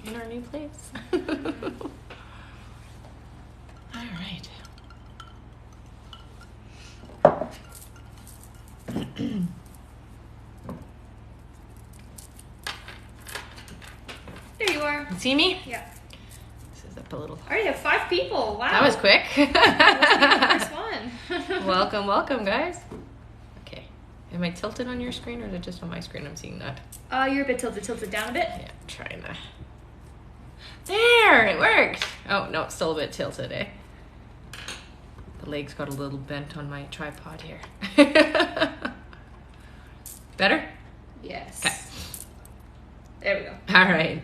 in our new place. All right. There you are. You see me? Yeah. This is up a little. I already have 5 people. Wow. That was quick. That was the first one. Welcome, guys. Okay. Am I tilted on your screen, or is it just on my screen? I'm seeing that. You're a bit tilted. Tilted down a bit. Yeah, trying to. There, it worked. Oh no, it's still a bit tilted, eh? The legs got a little bent on my tripod here. Better? Yes. Okay. There we go. All right.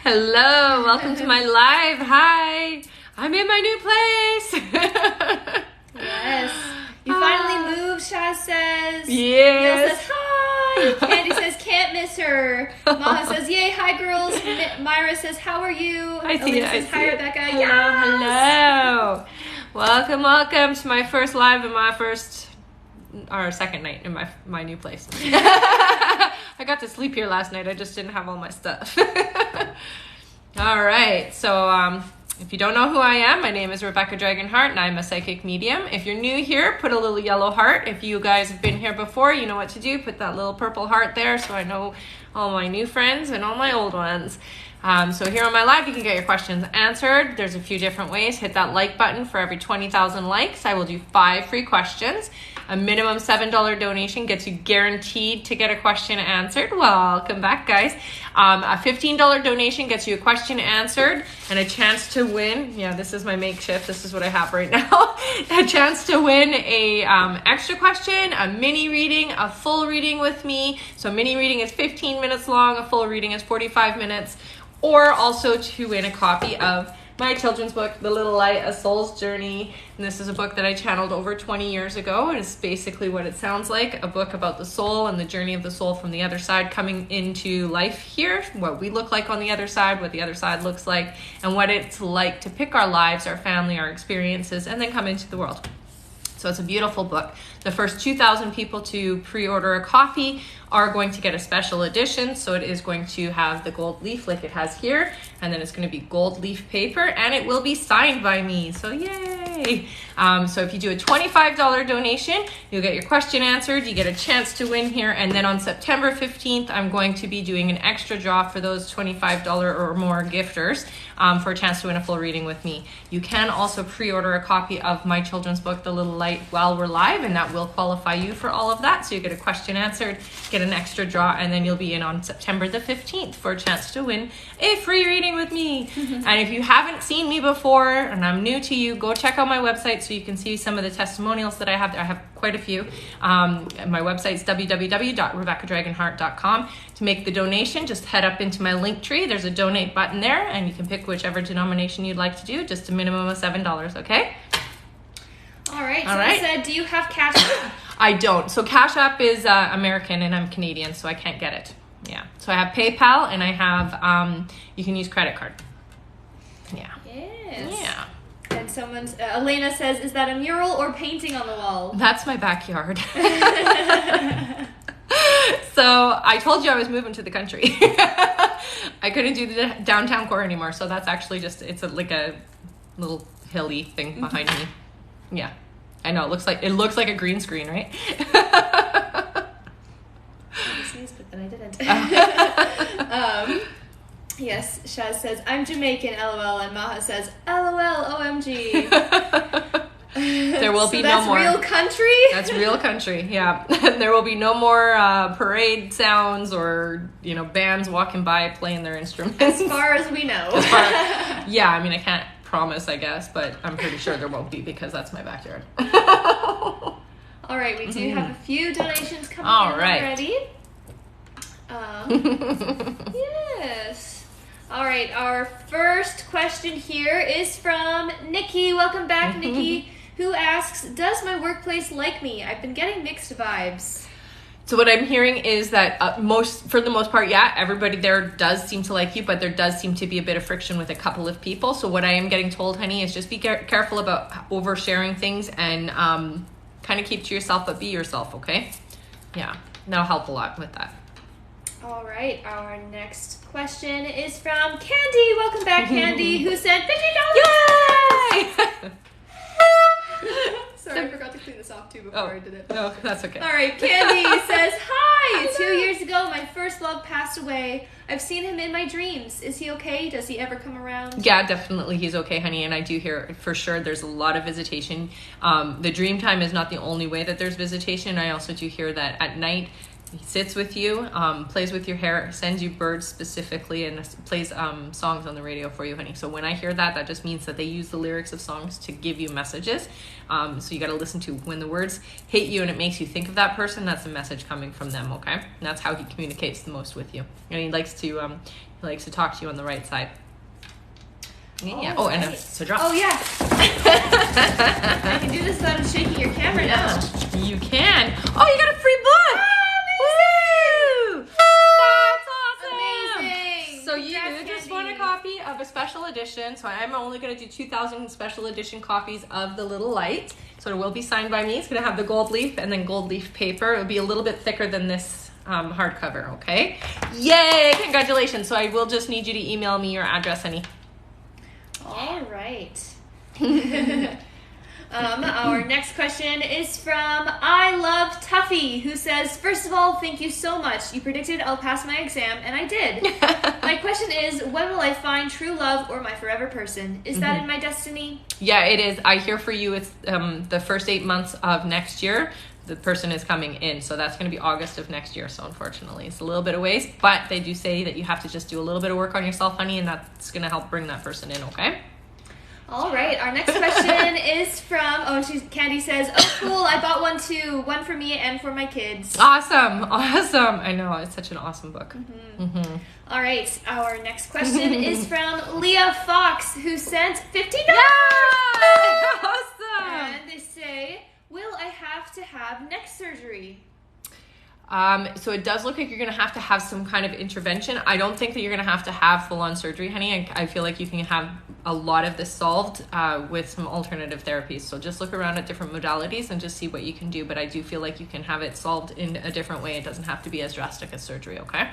Hello, welcome to my live. Hi, I'm in my new place. Yes. You finally moved, Shaz says. Yes. Neil says hi. Candy says can't miss her. Maha says yay, hi girls. Myra says how are you? I see Elena it. says hi Rebecca. Hello, Yes. hello. Welcome to my first live in my second night in my new place. I got to sleep here last night. I just didn't have all my stuff. All right. So if you don't know who I am, my name is Rebecca Dragonheart, and I'm a psychic medium. If you're new here, put a little yellow heart. If you guys have been here before, you know what to do. Put that little purple heart there so I know all my new friends and all my old ones. So here on my live, you can get your questions answered. There's a few different ways. Hit that like button. For every 20,000 likes, I will do 5 free questions. A minimum $7 donation gets you guaranteed to get a question answered. Welcome back, guys. A $15 donation gets you a question answered and a chance to win. Yeah, this is my makeshift. This is what I have right now. A chance to win a extra question, a mini reading, a full reading with me. So a mini reading is 15 minutes long. A full reading is 45 minutes. Or also to win a copy of my children's book, The Little Light, A Soul's Journey. And this is a book that I channeled over 20 years ago. And it's basically what it sounds like, a book about the soul and the journey of the soul from the other side coming into life here, what we look like on the other side, what the other side looks like, and what it's like to pick our lives, our family, our experiences, and then come into the world. So it's a beautiful book. The first 2,000 people to pre-order a copy are going to get a special edition. So it is going to have the gold leaf like it has here, and then it's going to be gold leaf paper, and it will be signed by me. So yay! So if you do a $25 donation, you'll get your question answered. You get a chance to win here, and then on September 15th, I'm going to be doing an extra draw for those $25 or more gifters for a chance to win a full reading with me. You can also pre-order a copy of my children's book, The Little Light, while we're live, and that will qualify you for all of that. So you get a question answered, get an extra draw, and then you'll be in on September the 15th for a chance to win a free reading with me. And if you haven't seen me before and I'm new to you, go check out my website so you can see some of the testimonials that I have. I have quite a few. My website is www.rebeccadragonheart.com. To make the donation, just head up into my link tree. There's a donate button there, and you can pick whichever denomination you'd like to do, just a minimum of $7, okay? All right. All So right. I said, do you have Cash App? I don't. So Cash App is American, and I'm Canadian, so I can't get it. Yeah. So I have PayPal, and I have, you can use credit card. Yeah. Yes. Yeah. And Elena says, is that a mural or painting on the wall? That's my backyard. So I told you I was moving to the country. I couldn't do the downtown core anymore, so that's actually just, like a little hilly thing behind me. Yeah. I know, it looks like a green screen, right? I sneezed, but then I didn't. Yes, Shaz says, I'm Jamaican, LOL, and Maha says, LOL, OMG. There will be no more. That's real country? That's real country, yeah. There will be no more parade sounds or, bands walking by playing their instruments. As far as we know. Yeah, I mean, I can't promise, I guess, but I'm pretty sure there won't be because that's my backyard. All right, we do have a few donations coming in already. Yes. All right, our first question here is from Nikki. Welcome back, Nikki, who asks, does my workplace like me? I've been getting mixed vibes. So what I'm hearing is that for the most part, yeah, everybody there does seem to like you, but there does seem to be a bit of friction with a couple of people. So what I am getting told, honey, is just be careful about oversharing things and kind of keep to yourself, but be yourself, okay? Yeah, that'll help a lot with that. All right, our next question is from Candy. Welcome back, Candy, who sent $50. Yay! Sorry, I forgot to clean this off too before I did it. No, that's okay. All right, Candy says, hi! 2 years ago, my first love passed away. I've seen him in my dreams. Is he okay? Does he ever come around? Yeah, definitely he's okay, honey. And I do hear for sure there's a lot of visitation. The dream time is not the only way that there's visitation. I also do hear that at night he sits with you, plays with your hair, sends you birds specifically, and plays songs on the radio for you, honey. So when I hear that, that just means that they use the lyrics of songs to give you messages. So you got to listen to when the words hit you and it makes you think of that person. That's a message coming from them, okay? And that's how he communicates the most with you. And he likes to talk to you on the right side. Yeah. Oh, and so drop. Oh yeah. I can do this without shaking your camera now. You can. Oh, you got a free book. Woo! That's awesome. Amazing. So you just won a copy of a special edition. So I'm only going to do 2,000 special edition copies of The Little Light. So it will be signed by me. It's going to have the gold leaf and then gold leaf paper. It will be a little bit thicker than this hardcover, okay? Yay! Congratulations. So I will just need you to email me your address, honey. All right. Our next question is from I Love Tuffy, who says, first of all, thank you so much. You predicted I'll pass my exam, and I did. My question is, when will I find true love or my forever person? Is that in my destiny? Yeah, it is. I hear for you it's the first 8 months of next year. The person is coming in, so that's going to be August of next year. So unfortunately, it's a little bit of ways, but they do say that you have to just do a little bit of work on yourself, honey, and that's going to help bring that person in, okay? All right, our next question is from, Candy says, oh, cool, I bought one too. One for me and for my kids. Awesome. I know, it's such an awesome book. All right, our next question is from Leah Fox, who sent $50. Yeah! Awesome. And they say, will I have to have neck surgery? So it does look like you're going to have some kind of intervention. I don't think that you're going to have full-on surgery, honey. I feel like you can have a lot of this solved with some alternative therapies. So just look around at different modalities and just see what you can do. But I do feel like you can have it solved in a different way. It doesn't have to be as drastic as surgery, okay?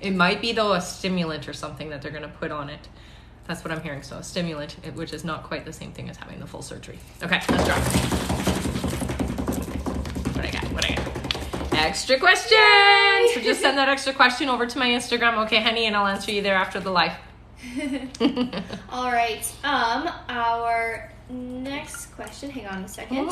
It might be, though, a stimulant or something that they're going to put on it. That's what I'm hearing. So a stimulant, which is not quite the same thing as having the full surgery. Okay, let's drop it. What I got? Extra question. So just send that extra question over to my Instagram, okay, honey, and I'll answer you there after the live. All right. Our next question. Hang on a second.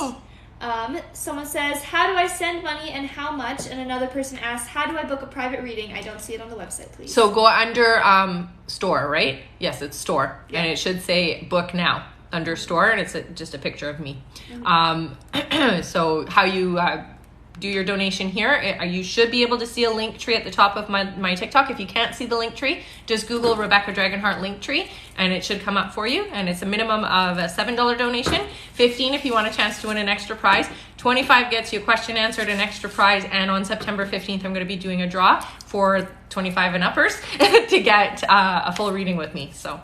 Someone says, how do I send money and how much? And another person asks, how do I book a private reading? I don't see it on the website, please. So go under store, right? Yes, it's store, and it should say book now under store, and it's just a picture of me. So how you do your donation here, you should be able to see a link tree at the top of my TikTok. If you can't see the link tree, just Google Rebecca Dragonheart link tree and it should come up for you. And it's a minimum of a $7 donation, $15 if you want a chance to win an extra prize, $25 gets you a question answered, an extra prize, and on September 15th I'm going to be doing a draw for 25 and uppers to get a full reading with me. So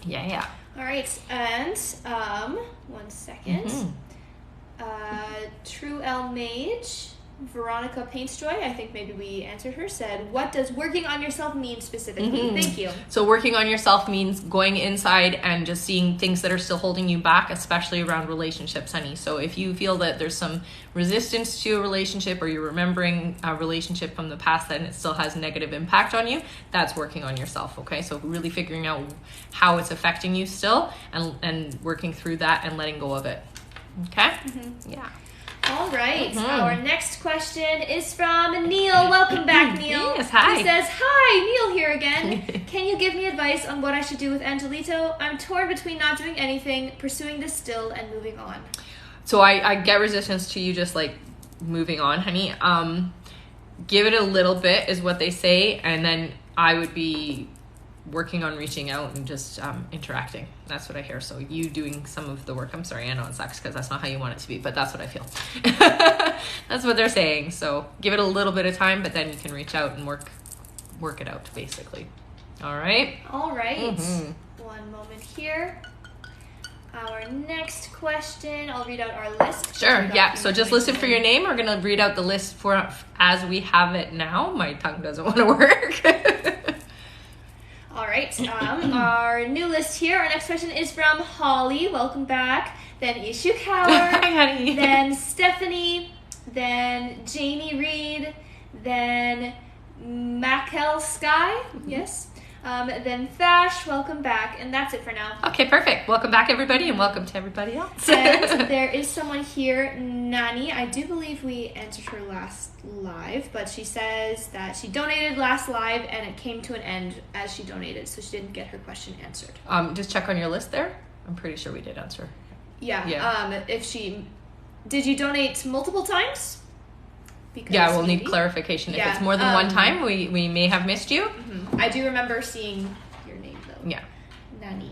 yeah. All right, and 1 second. True L Mage, Veronica Paintsjoy, I think maybe we answered her, said, what does working on yourself mean specifically? Thank you. So working on yourself means going inside and just seeing things that are still holding you back, especially around relationships, honey. So if you feel that there's some resistance to a relationship or you're remembering a relationship from the past and it still has negative impact on you, that's working on yourself, okay? So really figuring out how it's affecting you still and working through that and letting go of it. Okay? Yeah. All right. Our next question is from Neil. Welcome back, Neil. Yes, hi. He says, hi, Neil here again. Can you give me advice on what I should do with Angelito? I'm torn between not doing anything, pursuing this still, and moving on. So I get resistance to you just like moving on, honey. Give it a little bit is what they say, and then I would be working on reaching out and just interacting. That's what I hear. So you doing some of the work. I'm sorry, I know it sucks because that's not how you want it to be, but that's what I feel. That's what they're saying. So give it a little bit of time, but then you can reach out and work it out, basically. All right? All right. 1 moment here. Our next question, I'll read out our list. Sure, yeah. So just listen for your name. We're going to read out the list for as we have it now. My tongue doesn't want to work. All right. Our new list here. Our next question is from Holly. Welcome back. Then Ishu Kaur. Hi, honey. Then Stephanie. Then Jamie Reed. Then Makel Sky. Yes. Then Thash. Welcome back. And that's it for now. Okay, perfect. Welcome back, everybody, and welcome to everybody else. And there is someone here, Nani. I do believe we answered her last live, but she says that she donated last live and it came to an end as she donated, so she didn't get her question answered. Just check on your list there. I'm pretty sure we did answer. Yeah. Did you donate multiple times? Because we'll need clarification. If it's more than one time, we may have missed you. Mm-hmm. I do remember seeing your name though. Yeah. Nani.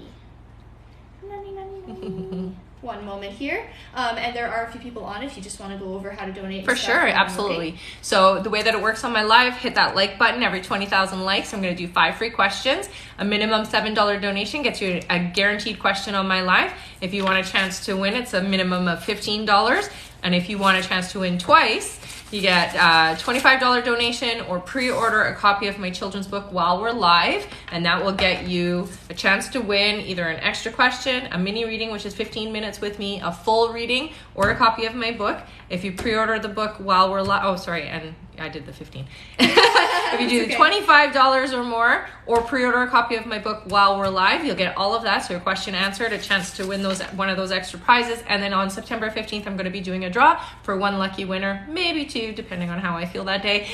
One moment here. And there are a few people on if you just want to go over how to donate. For sure, absolutely. Okay. So the way that it works on my live, hit that like button every 20,000 likes. I'm going to do 5 free questions. A minimum $7 donation gets you a guaranteed question on my live. If you want a chance to win, it's a minimum of $15. And if you want a chance to win twice, you get a $25 donation or pre-order a copy of my children's book while we're live, and that will get you a chance to win either an extra question, a mini reading, which is 15 minutes with me, a full reading, or a copy of my book. If you pre-order the book while we're live, and I did the 15. If you do $25 or more, or pre-order a copy of my book while we're live, you'll get all of that. So your question answered, a chance to win one of those extra prizes. And then on September 15th, I'm going to be doing a draw for 1 lucky winner, maybe 2, depending on how I feel that day,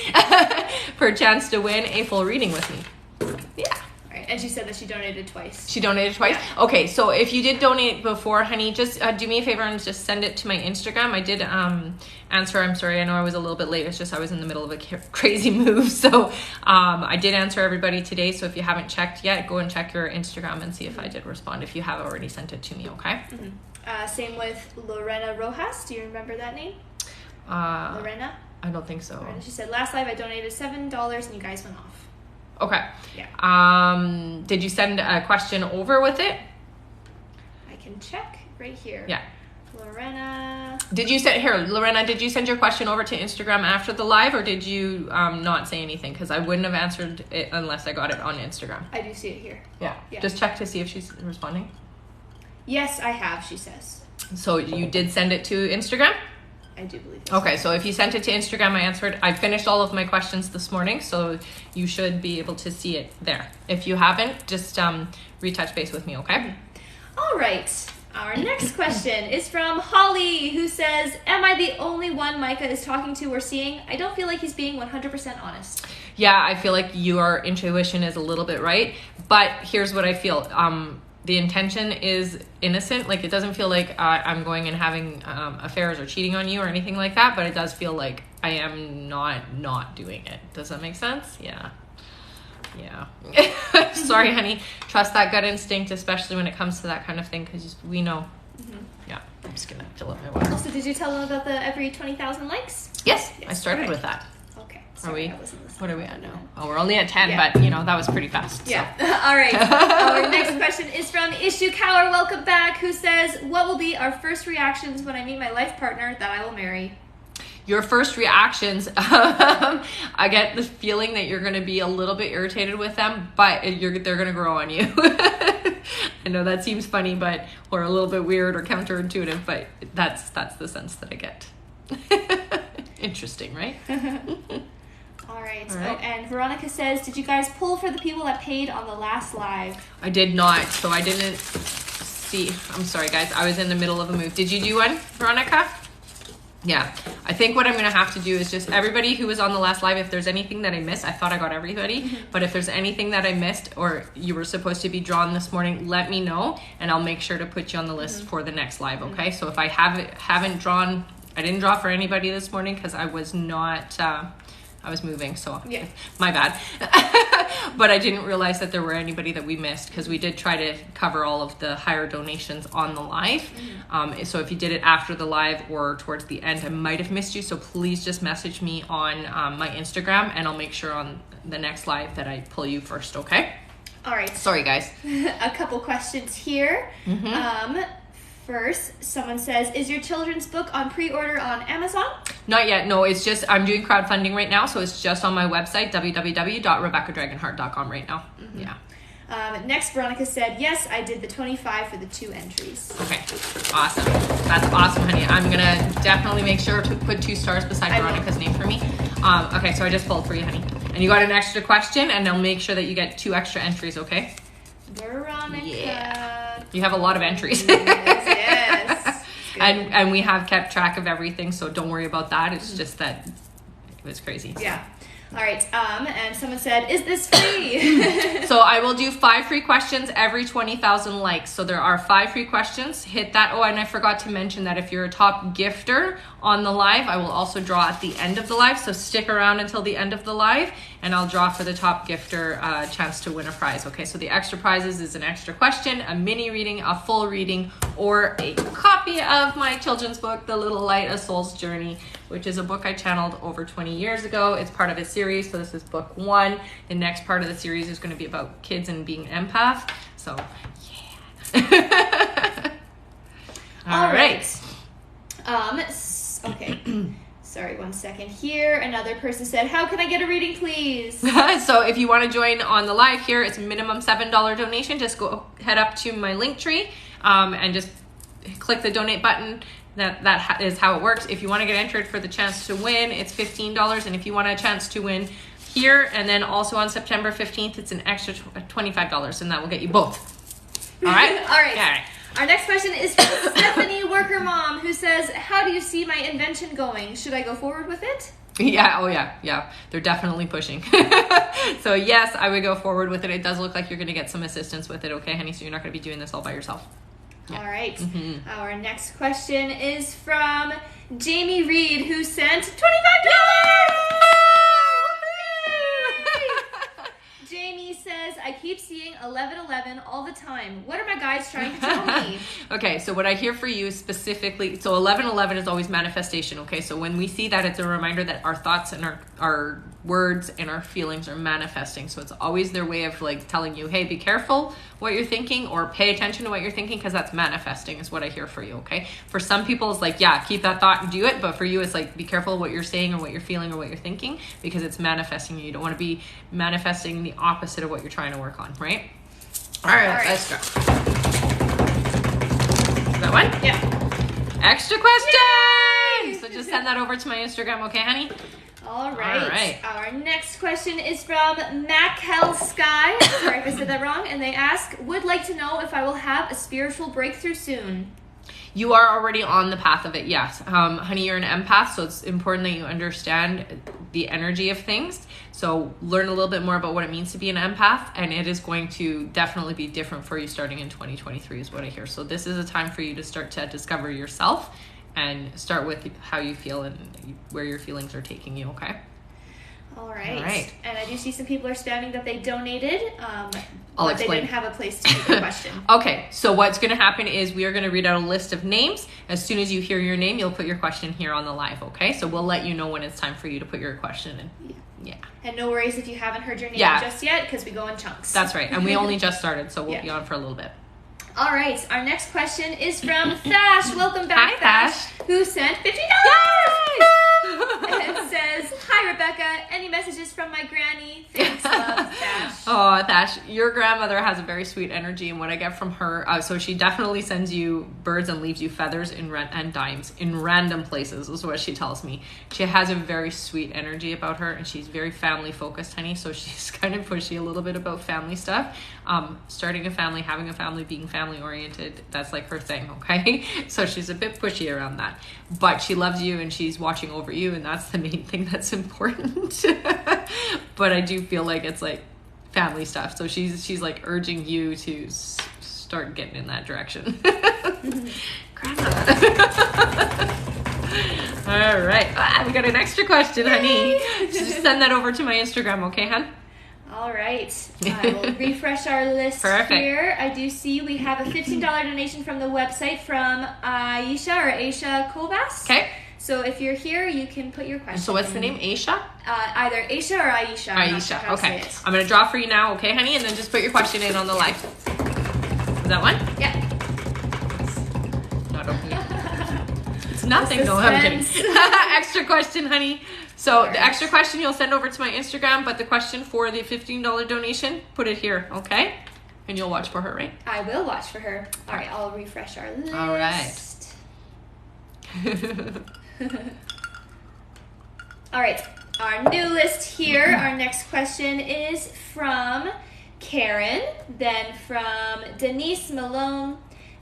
for a chance to win a full reading with me. Yeah. And she said that she donated twice. She donated twice? Yeah. Okay, so if you did donate before, honey, just do me a favor and just send it to my Instagram. I did answer. I'm sorry, I know I was a little bit late. It's just I was in the middle of a crazy move. So I did answer everybody today. So if you haven't checked yet, go and check your Instagram and see if I did respond, if you have already sent it to me, okay? Mm-hmm. Same with Lorena Rojas. Do you remember that name? Lorena? I don't think so. Lorena, she said, last live I donated $7 and you guys went off. Okay. Yeah. Did you send a question over with it? I can check right here. Yeah. Lorena. Lorena, did you send your question over to Instagram after the live, or did you not say anything? Because I wouldn't have answered it unless I got it on Instagram. I do see it here. Yeah. Just check to see if she's responding. Yes, I have, she says. So you did send it to Instagram? I do believe so. Okay, so if you sent it to Instagram, I answered. I finished all of my questions this morning, so you should be able to see it there. If you haven't, just retouch base with me, okay? All right. Our next question is from Holly, who says, am I the only one Micah is talking to or seeing? I don't feel like he's being 100% honest. Yeah, I feel like your intuition is a little bit right, but here's what I feel. The intention is innocent. Like, it doesn't feel like I'm going and having affairs or cheating on you or anything like that, but it does feel like I am not doing it. Does that make sense? Yeah. Sorry, honey. Trust that gut instinct, especially when it comes to that kind of thing, because we know. Mm-hmm. Yeah, I'm just going to fill up my water. Also, did you tell them about the every 20,000 likes? Yes. I started with that. Okay. Sorry, what are we at now? Oh, we're only at 10, but that was pretty fast. Yeah. So. All right. Our next question is from Ishu Kaur. Welcome back. Who says, what will be our first reactions when I meet my life partner that I will marry? Your first reactions, I get the feeling that you're going to be a little bit irritated with them, but they're going to grow on you. I know that seems funny, or a little bit weird or counterintuitive, but that's the sense that I get. Interesting, right? All right. Oh, and Veronica says, did you guys pull for the people that paid on the last live? I did not, so I didn't see. I'm sorry, guys. I was in the middle of a move. Did you do one, Veronica? Yeah. I think what I'm going to have to do is just everybody who was on the last live, if there's anything that I missed, I thought I got everybody, but if there's anything that I missed or you were supposed to be drawn this morning, let me know, and I'll make sure to put you on the list for the next live, okay? So if I haven't drawn, I didn't draw for anybody this morning because I was not... I was moving, so yeah. My bad. But I didn't realize that there were anybody that we missed because we did try to cover all of the higher donations on the live. So if you did it after the live or towards the end, I might have missed you. So please just message me on my Instagram and I'll make sure on the next live that I pull you first, okay? All right. Sorry, guys. A couple questions here. first. Someone says, is your children's book on pre-order on Amazon? Not yet. No, it's just, I'm doing crowdfunding right now. So it's just on my website, www.rebeccadragonheart.com right now. Mm-hmm. Yeah. Next, Veronica said, yes, I did the 25 for the 2 entries. Okay, awesome. That's awesome, honey. I'm gonna definitely make sure to put 2 stars beside Veronica's name for me. Okay, so I just pulled for you, honey. And you got an extra question, and I'll make sure that you get 2 extra entries, okay? Veronica. Yeah. You have a lot of entries. Yes. And we have kept track of everything, so don't worry about that. It's just that it was crazy. Yeah. All right, and someone said, is this free? So I will do 5 free questions every 20,000 likes. So there are 5 free questions. Hit that. Oh, and I forgot to mention that if you're a top gifter on the live, I will also draw at the end of the live. So stick around until the end of the live, and I'll draw for the top gifter chance to win a prize. Okay, so the extra prizes is an extra question, a mini reading, a full reading, or a copy of my children's book, The Little Light, A Soul's Journey, which is a book I channeled over 20 years ago. It's part of a series, so this is book 1. The next part of the series is going to be about kids and being empath. So, yeah. All right. Okay. Sorry, one second here. Another person said, how can I get a reading, please? So if you want to join on the live here, it's a minimum $7 donation. Just go head up to my link tree and just click the donate button. That is how it works. If you want to get entered for the chance to win, it's $15. And if you want a chance to win here and then also on September 15th, it's an extra $25, and that will get you both. All right? All right. Yeah. Our next question is from Stephanie Worker Mom, who says, how do you see my invention going? Should I go forward with it? Yeah, oh yeah. They're definitely pushing. So yes, I would go forward with it. It does look like you're going to get some assistance with it, okay, honey? So you're not going to be doing this all by yourself. Yeah. All right. Mm-hmm. Our next question is from Jamie Reed, who sent $25. Jamie says, I keep seeing 1111 all the time. What are my guides trying to tell me? Okay, so what I hear for you specifically, so 1111 is always manifestation, okay? So when we see that, it's a reminder that our thoughts and our words and our feelings are manifesting. So it's always their way of like telling you, hey, be careful what you're thinking, or pay attention to what you're thinking, because that's manifesting is what I hear for you, okay? For some people, it's like, yeah, keep that thought and do it. But for you, it's like, be careful what you're saying or what you're feeling or what you're thinking, because it's manifesting. You don't want to be manifesting the opposite of what you're trying to work on, right? All right. Let's go. Is that one? Yeah. Extra question. Yay! So just send that over to my Instagram, okay, honey? All right. All right. Our next question is from Mackel Sky. Sorry if I said that wrong. And they ask, would like to know if I will have a spiritual breakthrough soon. You are already on the path of it, yes. Honey, you're an empath, so it's important that you understand the energy of things. So learn a little bit more about what it means to be an empath, and it is going to definitely be different for you starting in 2023 is what I hear. So this is a time for you to start to discover yourself and start with how you feel and where your feelings are taking you, okay? All right. All right. And I do see some people are spamming that they donated, I'll but explain. they didn't have a place to put the question. Okay, so what's going to happen is we are going to read out a list of names. As soon as you hear your name, you'll put your question here on the live, okay? So we'll let you know when it's time for you to put your question in. Yeah. And no worries if you haven't heard your name just yet, because we go in chunks. That's right. And we only just started, so we'll be on for a little bit. All right. Our next question is from Thash. Welcome back, Hi, Thash. Who sent $50. And says, hi, Rebecca. Any messages from my granny? Thanks, love, Thash. Oh, Thash, your grandmother has a very sweet energy, and what I get from her, so she definitely sends you birds and leaves you feathers and dimes in random places, is what she tells me. She has a very sweet energy about her, and she's very family focused, honey, so she's kind of pushy a little bit about family stuff. Starting a family, having a family, being family oriented, that's like her thing, okay? So she's a bit pushy around that, but she loves you and she's watching over you, and that's the main thing that's important. But I do feel like it's like family stuff, so she's like urging you to start getting in that direction. Grandma. All right, we got an extra question, honey. Just send that over to my Instagram, okay, hon? All right. I will refresh our list here. I do see we have a $15 donation from the website from Aisha Kobas. Okay. So if you're here, you can put your question. So what's the name? Aisha? Either Aisha or Aisha. Aisha. Okay. I'm going to draw for you now, okay, honey? And then just put your question in on the live. Is that one? Yeah. not opening it. It's nothing. No, I'm kidding. Extra question, honey. So the extra question you'll send over to my Instagram, but the question for the $15 donation, put it here, okay? And you'll watch for her, right? I will watch for her. All right, I'll refresh our list. All right. All right, our new list here. Our next question is from Karen, then from Denise Malone,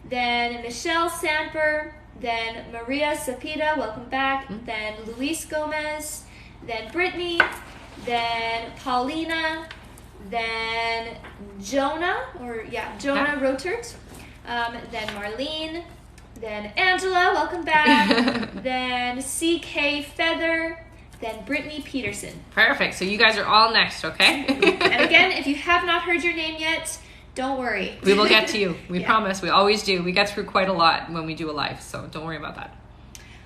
then Michelle Samper, then Maria Sapita, welcome back, then Luis Gomez, then Brittany, then Paulina, then Jonah Rotert, then Marlene, then Angela, welcome back, then CK Feather, then Brittany Peterson. Perfect. So you guys are all next, okay? And again, if you have not heard your name yet, don't worry. We will get to you. We promise. We always do. We get through quite a lot when we do a live, so don't worry about that.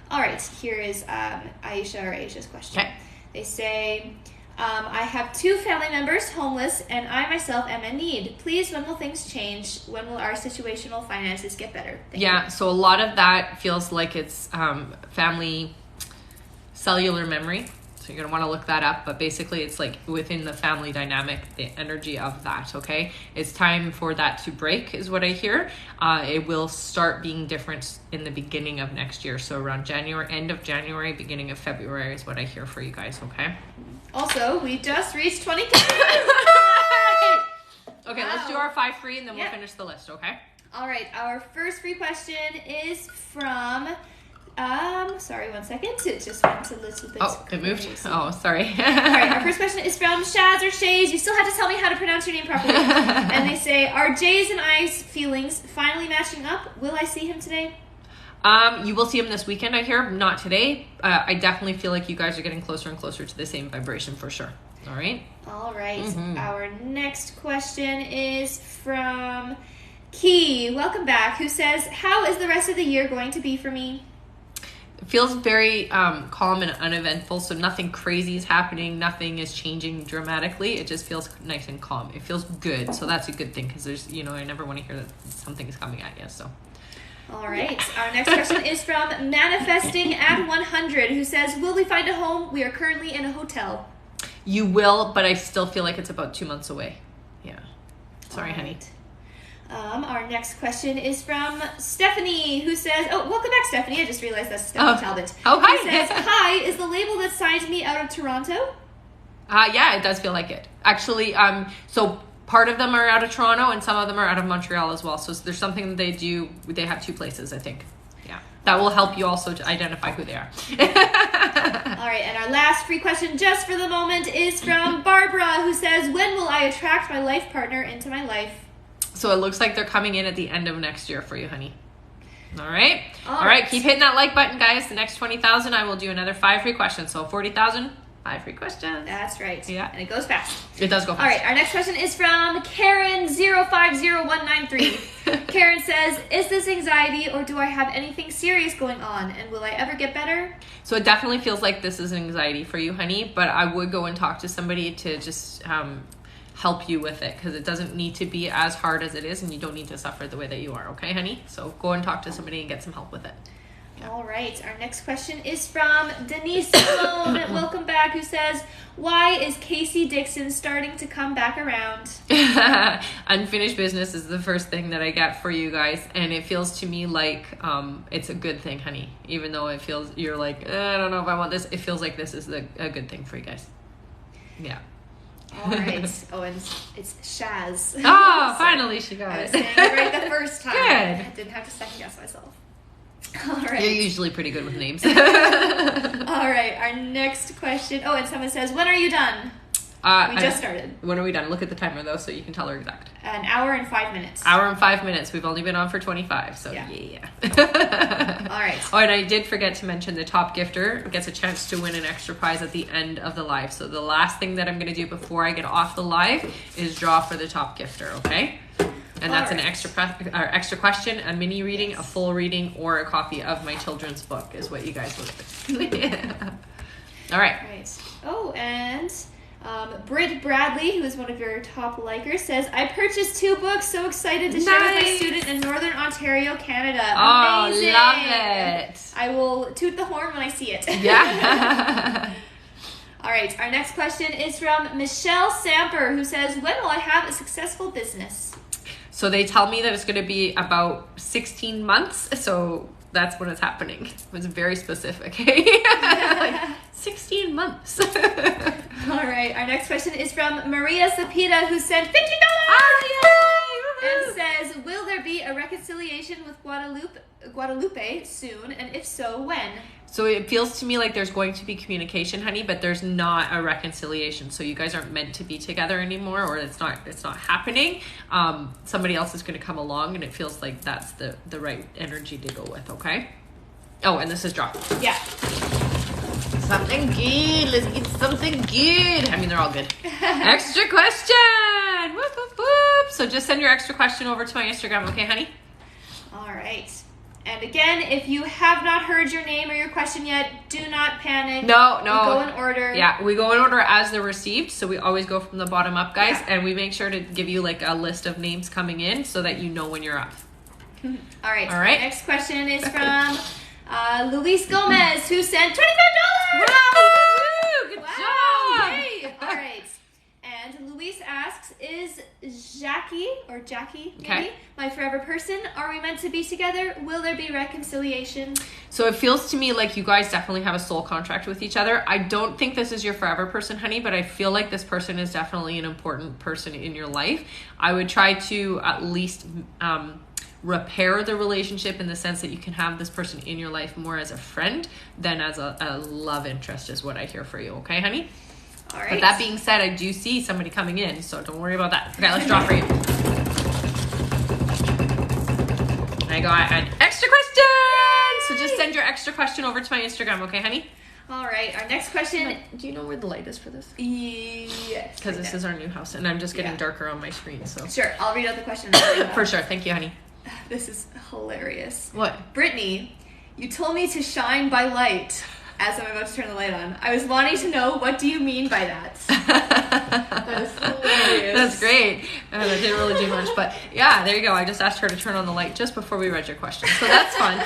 All right. Here is Aisha's question. Okay. They say, I have 2 family members homeless, and I myself am in need. Please, when will things change? When will our situational finances get better? Thank you. So a lot of that feels like it's family cellular memory. So you're going to want to look that up, but basically it's like within the family dynamic, the energy of that, okay? It's time for that to break is what I hear. It will start being different in the beginning of next year. So around January, end of January, beginning of February is what I hear for you guys, okay? Also, we just reached 20K. Okay, let's do our 5 free and then we'll finish the list, okay? All right, our first free question is from... sorry, one second. It just went a little bit. Oh, it moved? Crazy. Oh, sorry. All right, our first question is from Shaz or Shays. You still have to tell me how to pronounce your name properly. And they say, are Jay's and I's feelings finally matching up? Will I see him today? You will see him this weekend, I hear. Not today. I definitely feel like you guys are getting closer and closer to the same vibration for sure. All right? All right. Our next question is from Key. Welcome back. Who says, how is the rest of the year going to be for me? It feels very calm and uneventful, so nothing crazy is happening, nothing is changing dramatically. It just feels nice and calm. It feels good, so that's a good thing because there's, I never want to hear that something is coming at you. So, all right. Our next question is from Manifesting at 100, who says, "Will we find a home? We are currently in a hotel." You will, but I still feel like it's about 2 months away. Yeah. Sorry, honey. Our next question is from Stephanie, who says, welcome back, Stephanie. I just realized that's Stephanie Talbot. Oh, hi. Who says, hi, is the label that signed me out of Toronto? Yeah, it does feel like it. Actually, so part of them are out of Toronto and some of them are out of Montreal as well. So there's something that they do. They have 2 places, I think. Yeah. That will help you also to identify who they are. All right, and our last free question just for the moment is from Barbara, who says, when will I attract my life partner into my life? So it looks like they're coming in at the end of next year for you, honey. All right. All right. Keep hitting that like button, guys. The next 20,000, I will do another 5 free questions. So 40,000, 5 free questions. That's right. Yeah. And it goes fast. It does go fast. All right. Our next question is from Karen050193. Karen says, is this anxiety or do I have anything serious going on? And will I ever get better? So it definitely feels like this is anxiety for you, honey. But I would go and talk to somebody to just... help you with it because it doesn't need to be as hard as it is and you don't need to suffer the way that you are, okay, honey? So go and talk to somebody and get some help with it. Yeah. All right, our next question is from Denise Malone. Welcome back, who says, why is Casey Dixon starting to come back around? Unfinished business is the first thing that I get for you guys, and it feels to me like it's a good thing, honey. Even though it feels you're like, I don't know if I want this, it feels like this is a good thing for you guys. Yeah. All right. Oh, and it's Shaz. Oh, finally she got it. I was saying it right the first time. Good. I didn't have to second guess myself. All right. You're usually pretty good with names. All right. Our next question. Oh, and someone says, when are you done? We just started. When are we done? Look at the timer, though, so you can tell her exact. An hour and 5 minutes. Hour and 5 minutes. We've only been on for 25, so yeah. All right. Oh, and I did forget to mention the top gifter gets a chance to win an extra prize at the end of the live. So the last thing that I'm going to do before I get off the live is draw for the top gifter, okay? And that's an extra question, a mini reading, a full reading, or a copy of my children's book is what you guys will get. Yeah. All right. Right. Oh, and Britt Bradley, who is one of your top likers, says, I purchased 2 books. So excited to share with my student in Northern Ontario, Canada. Oh, Amazing. love it. I will toot the horn when I see it. Yeah. All right, our next question is from Michelle Samper, who says, when will I have a successful business? So they tell me that it's going to be about 16 months. So that's when it's happening. It was very specific. Like 16 months. All right, our next question is from Maria Zapita, who sent $50. And says, will there be a reconciliation with Guadalupe soon? And if so, when? So it feels to me like there's going to be communication, honey, but there's not a reconciliation. So you guys aren't meant to be together anymore, or it's not happening. Somebody else is going to come along, and it feels like that's the right energy to go with, okay? Oh, and this is drop. Yeah. Something good. Let's get something good. I mean, they're all good. Extra question. Whoop, whoop, whoop. So just send your extra question over to my Instagram, okay, honey? All right. And again, if you have not heard your name or your question yet, do not panic. No. We go in order. Yeah, we go in order as they're received. So we always go from the bottom up, guys. Yeah. And we make sure to give you like a list of names coming in so that you know when you're up. All right. All right. Next question is from Luis Gomez, who sent $25. Woo! Good Wow, job. yay. All right. And Luis asks, is Jackie maybe, Okay. my forever person? Are we meant to be together? Will there be reconciliation? So it feels to me like you guys definitely have a soul contract with each other. I don't think this is your forever person, honey, but I feel like this person is definitely an important person in your life. I would try to at least repair the relationship in the sense that you can have this person in your life more as a friend than as a love interest is what I hear for you. Okay, honey? All right. But that being said, I do see somebody coming in, so don't worry about that. Okay, let's draw for you. I got an extra question. So just send your extra question over to my Instagram, okay, honey? All right. Our next question. Do you know where the light is for this? Yes. Because this is our new house, and I'm just getting darker on my screen. So Sure. I'll read out the question. for sure. Thank you, honey. This is hilarious. What? Brittany, you told me to shine by light as I'm about to turn the light on. I was wanting to know, what do you mean by that? That is hilarious. That's great. That didn't really do much, but yeah, there you go. I just asked her to turn on the light just before we read your question, so that's fun.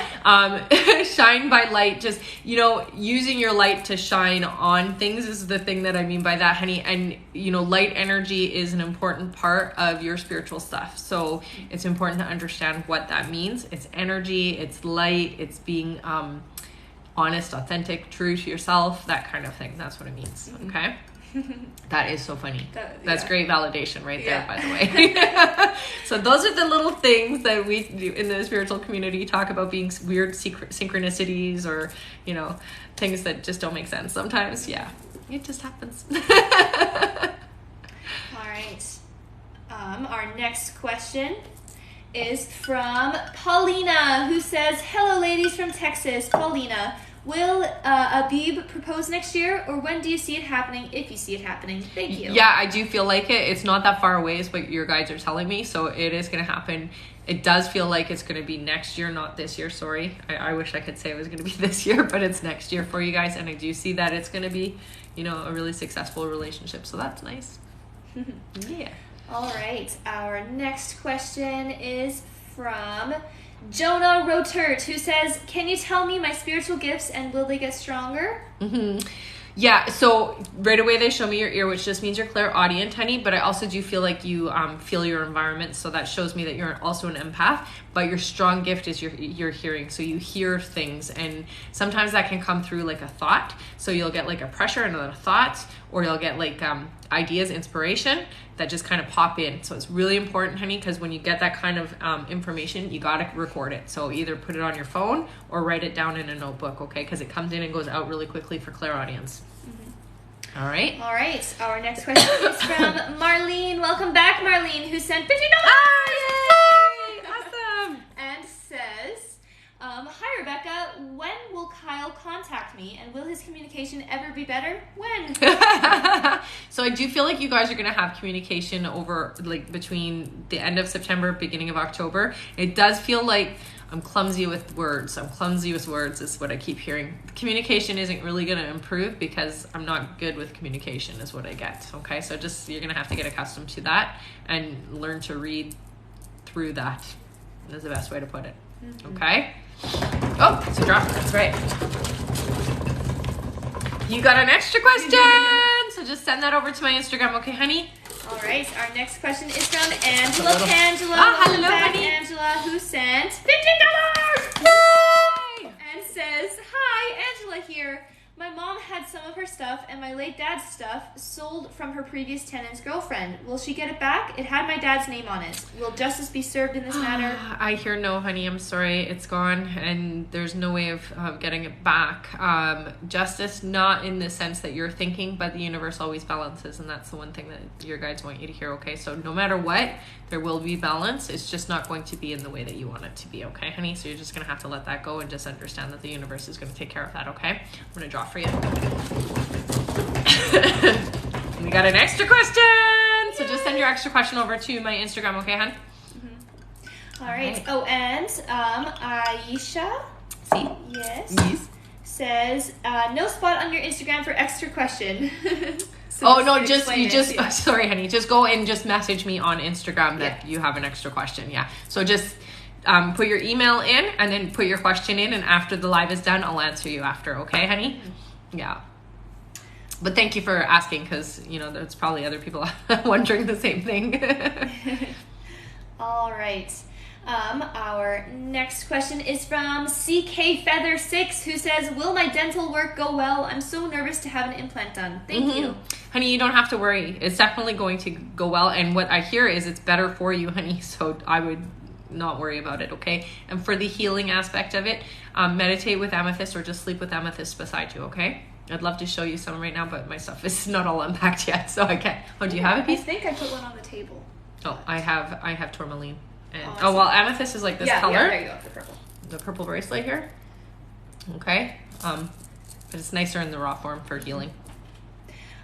Shine by light, just using your light to shine on things is the thing that I mean by that, honey. And light energy is an important part of your spiritual stuff, so it's important to understand what that means. It's energy, it's light, it's being honest, authentic, true to yourself, that kind of thing. That's what it means. Okay. That is so funny. That's great validation right there, by the way. So those are the little things that we do in the spiritual community, talk about being weird synchronicities or things that just don't make sense sometimes. Yeah, it just happens. All right. Our next question is from Paulina, who says, hello ladies from Texas. Paulina, will Abib propose next year, or when do you see it happening, if you see it happening? Thank you. Yeah, I do feel like it. It's not that far away is what your guys are telling me, so it is going to happen. It does feel like it's going to be next year, not this year. Sorry. I wish I could say it was going to be this year, but it's next year for you guys, and I do see that it's going to be, a really successful relationship, so that's nice. Yeah. All right. Our next question is from Jonah Rotert, who says, can you tell me my spiritual gifts and will they get stronger? Mm-hmm. Yeah, so right away they show me your ear, which just means you're clairaudient, honey, but I also do feel like you feel your environment, so that shows me that you're also an empath, but your strong gift is your hearing, so you hear things, and sometimes that can come through like a thought, so you'll get like a pressure and a thought, or you'll get like ideas, inspiration that just kind of pop in. So it's really important, honey, because when you get that kind of information, you got to record it. So either put it on your phone or write it down in a notebook, okay? Because it comes in and goes out really quickly for clairaudience. Mm-hmm. All right. All right. Our next question is from Marlene. Welcome back, Marlene, who sent $50. Yay! Awesome. And says, Hi, Rebecca. When will Kyle contact me, and will his communication ever be better? When? So I do feel like you guys are going to have communication over, like, between the end of September, beginning of October. It does feel like I'm clumsy with words. Is what I keep hearing. Communication isn't really going to improve because I'm not good with communication is what I get. Okay, so just you're going to have to get accustomed to that and learn to read through that. Is the best way to put it. Mm-hmm. Okay. Oh, it's a drop. That's right. You got an extra question, so just send that over to my Instagram, okay, honey? All right. Our next question is from Angela. Hello, back, honey. Angela, who sent $50. Yay! And says, "Hi, Angela here. My mom had some of her stuff and my late dad's stuff sold from her previous tenant's girlfriend. Will she get it back? It had my dad's name on it. Will justice be served in this matter?" I hear no, honey. I'm sorry. It's gone and there's no way of getting it back. Justice, not in the sense that you're thinking, but the universe always balances, and that's the one thing that your guides want you to hear, okay? So no matter what, there will be balance. It's just not going to be in the way that you want it to be, okay, honey? So you're just going to have to let that go and just understand that the universe is going to take care of that, okay? I'm going to draw for you. We got an extra question. So just send your extra question over to my Instagram, okay, hon? Mm-hmm. All right. Oh, and Aisha. See? Yes. Says no spot on your Instagram for extra question. So sorry, honey. Just go and just message me on Instagram that you have an extra question. Yeah. So just put your email in and then put your question in, and after the live is done, I'll answer you after. Okay, honey? Mm-hmm. Yeah. But thank you for asking, because there's probably other people wondering the same thing. All right. Our next question is from CK Feather 6, who says, "Will my dental work go well? I'm so nervous to have an implant done. Thank you." Honey, you don't have to worry. It's definitely going to go well. And what I hear is it's better for you, honey. So I would not worry about it, okay? And for the healing aspect of it, meditate with amethyst or just sleep with amethyst beside you, okay? I'd love to show you some right now, but my stuff is not all unpacked yet, so I can't. Oh, do you have a piece? I think I put one on the table. Oh, I have tourmaline. And well, amethyst is like this color. Yeah, there you go, the purple bracelet here. Okay. But it's nicer in the raw form for healing.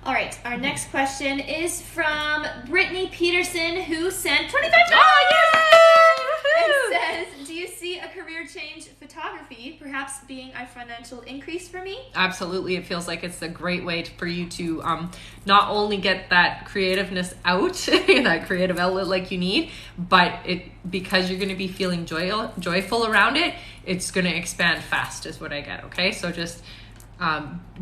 All right, our next question is from Brittany Peterson, who sent $25. Oh, yay! And says, "Do you see a career change photography, perhaps being a financial increase for me?" Absolutely. It feels like it's a great way for you to not only get that creativeness out, that creative outlet like you need, but because you're going to be feeling joyful around it, it's going to expand fast is what I get, okay? So just...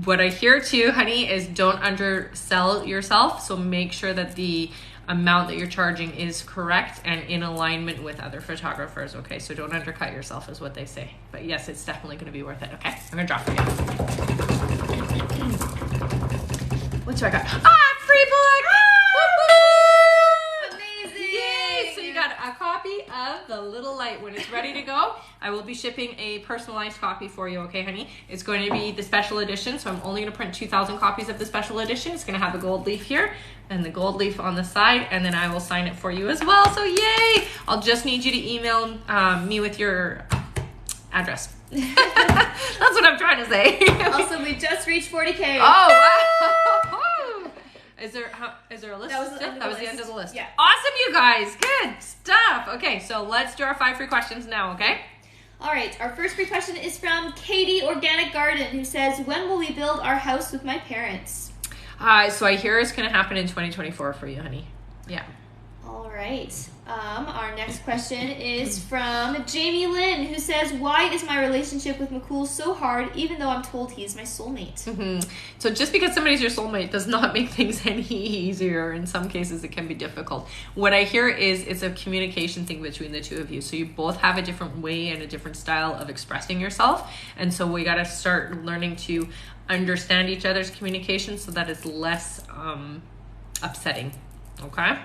what I hear too, honey, is don't undersell yourself. So make sure that the amount that you're charging is correct and in alignment with other photographers. Okay, so don't undercut yourself is what they say. But yes, it's definitely going to be worth it. Okay, I'm gonna drop for you. What do I got? Free book! Amazing! Yay! So you got a copy of The Little Light. When it's ready to go, I will be shipping a personalized copy for you, okay, honey? It's going to be the special edition, so I'm only going to print 2,000 copies of the special edition. It's going to have a gold leaf here and the gold leaf on the side, and then I will sign it for you as well. So yay! I'll just need you to email me with your address. That's what I'm trying to say. Also, we just reached 40K. Oh, wow! Is there a list? That was the end of the list. Yeah. Awesome, you guys. Good stuff. Okay, so let's do our 5 free questions now, okay? All right, our first free question is from Katie Organic Garden, who says, "When will we build our house with my parents?" So I hear it's going to happen in 2024 for you, honey. Yeah. All right. Our next question is from Jamie Lynn, who says, "Why is my relationship with McCool so hard, even though I'm told he's my soulmate?" Mm-hmm. So just because somebody's your soulmate does not make things any easier. In some cases, it can be difficult. What I hear is it's a communication thing between the two of you. So you both have a different way and a different style of expressing yourself. And so we got to start learning to understand each other's communication so that it's less upsetting. Okay?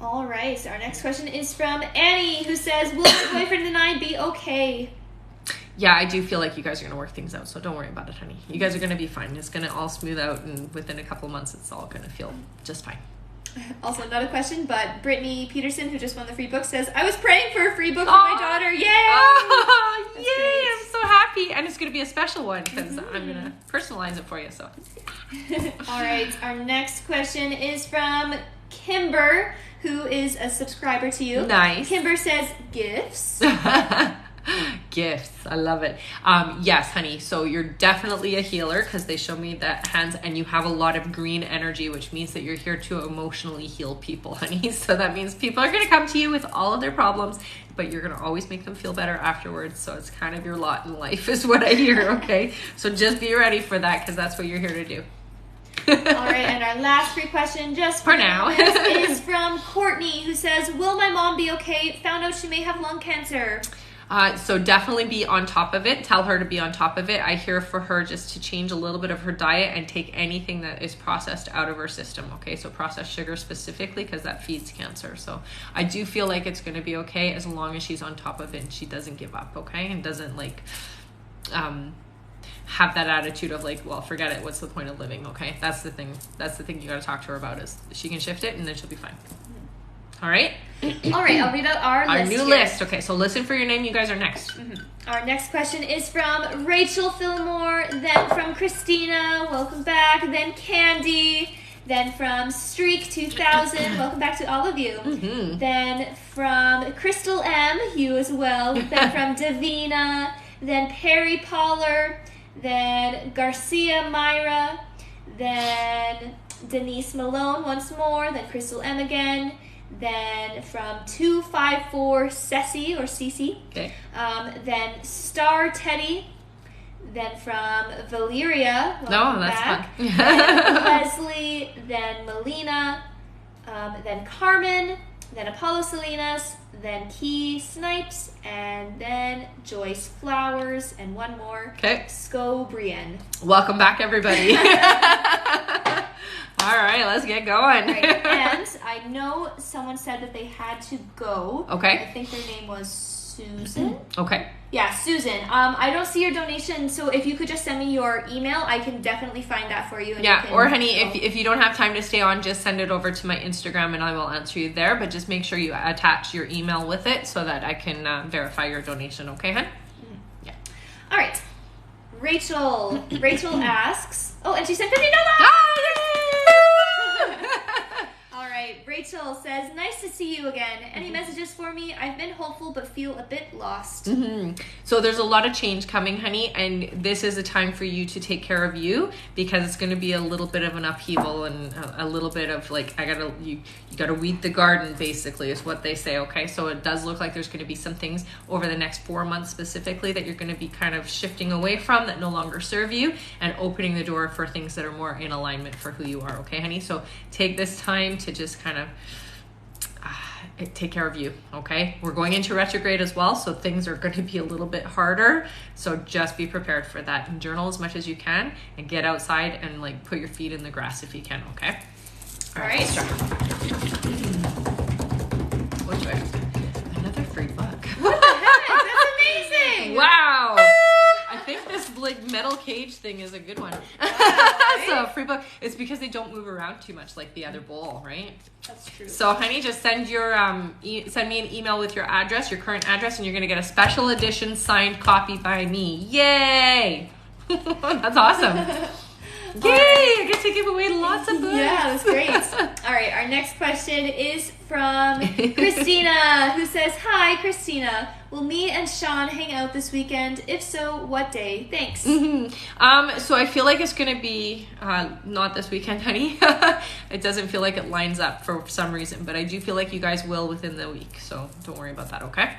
All right, our next question is from Annie, who says, "Will my boyfriend and I be okay?" Yeah, I do feel like you guys are going to work things out, so don't worry about it, honey. You guys are going to be fine. It's going to all smooth out, and within a couple of months, it's all going to feel just fine. Also, not a question, but Brittany Peterson, who just won the free book, says, "I was praying for a free book for my daughter. Yay!" Oh, That's yay! great. happy, and it's going to be a special one because I'm going to personalize it for you. So, all right. Our next question is from Kimber, who is a subscriber to you. Nice. Kimber says gifts. Gifts. I love it. Yes, honey. So you're definitely a healer because they show me that hands, and you have a lot of green energy, which means that you're here to emotionally heal people, honey. So that means people are going to come to you with all of their problems, but you're going to always make them feel better afterwards. So it's kind of your lot in life is what I hear. Okay. So just be ready for that because that's what you're here to do. All right, and our last free question, just for now, is from Courtney, who says, will my mom be okay? Found out she may have lung cancer. So definitely be on top of it. Tell her to be on top of it. I hear for her just to change a little bit of her diet and take anything that is processed out of her system. Okay, so processed sugar specifically because that feeds cancer. So I do feel like it's going to be okay as long as she's on top of it and she doesn't give up. Okay, and doesn't like have that attitude of like, well, forget it. What's the point of living? Okay, that's the thing. That's the thing you got to talk to her about is she can shift it and then she'll be fine. All right. All right, I'll read out our list. Our new list. Okay, so listen for your name. You guys are next. Our next question is from Rachel Fillmore, then from Christina, welcome back, then Candy, then from Streak 2000, welcome back to all of you. Then from Crystal M, you as well, then from Davina, then Perry Poller, then Garcia Myra, then Denise Malone once more, then Crystal M again, then from 254 Ceci or Cece, okay. Then Star Teddy, then from Valeria, welcome back. Fun. Then Leslie, then Melina, then Carmen, then Apollo Salinas, then Key Snipes, and then Joyce Flowers, and one more, okay. Sco Brienne. Welcome back, everybody. All right, let's get going. Right. And I know someone said that they had to go. Okay. I think their name was Susan. Okay. Yeah, Susan. I don't see your donation, so if you could just send me your email, I can definitely find that for you. And yeah, you or honey, if you don't have time to stay on, just send it over to my Instagram and I will answer you there. But just make sure you attach your email with it so that I can verify your donation. Okay, hon? Yeah. All right. Rachel asks. Oh, and she sent $50. All right. Rachel says, nice to see you again. Any messages for me? I've been hopeful but feel a bit lost. So there's a lot of change coming, honey, and this is a time for you to take care of you because it's going to be a little bit of an upheaval and a little bit of like you got to weed the garden basically is what they say. Okay, so it does look like there's going to be some things over the next 4 months specifically that you're going to be kind of shifting away from that no longer serve you and opening the door for things that are more in alignment for who you are. Okay, honey, so take this time to just kind of take care of you. Okay, we're going into retrograde as well, so things are going to be a little bit harder, so just be prepared for that and journal as much as you can and get outside and like put your feet in the grass if you can. Okay, all right, let's start. What do I have? Another free book. What the heck? That's amazing. Wow. I think this like metal cage thing is a good one. Right? So free book. It's because they don't move around too much like the other bowl, right? That's true. So honey, just send your send me an email with your address, your current address, and you're gonna get a special edition signed copy by me. Yay! That's awesome. Yay! I get to give away lots of books. Yeah, that's great. All right, our next question is from Christina, who says, hi, Christina. Will me and Sean hang out this weekend? If so, what day? Thanks. So I feel like it's going to be not this weekend, honey. It doesn't feel like it lines up for some reason, but I do feel like you guys will within the week. So don't worry about that, okay?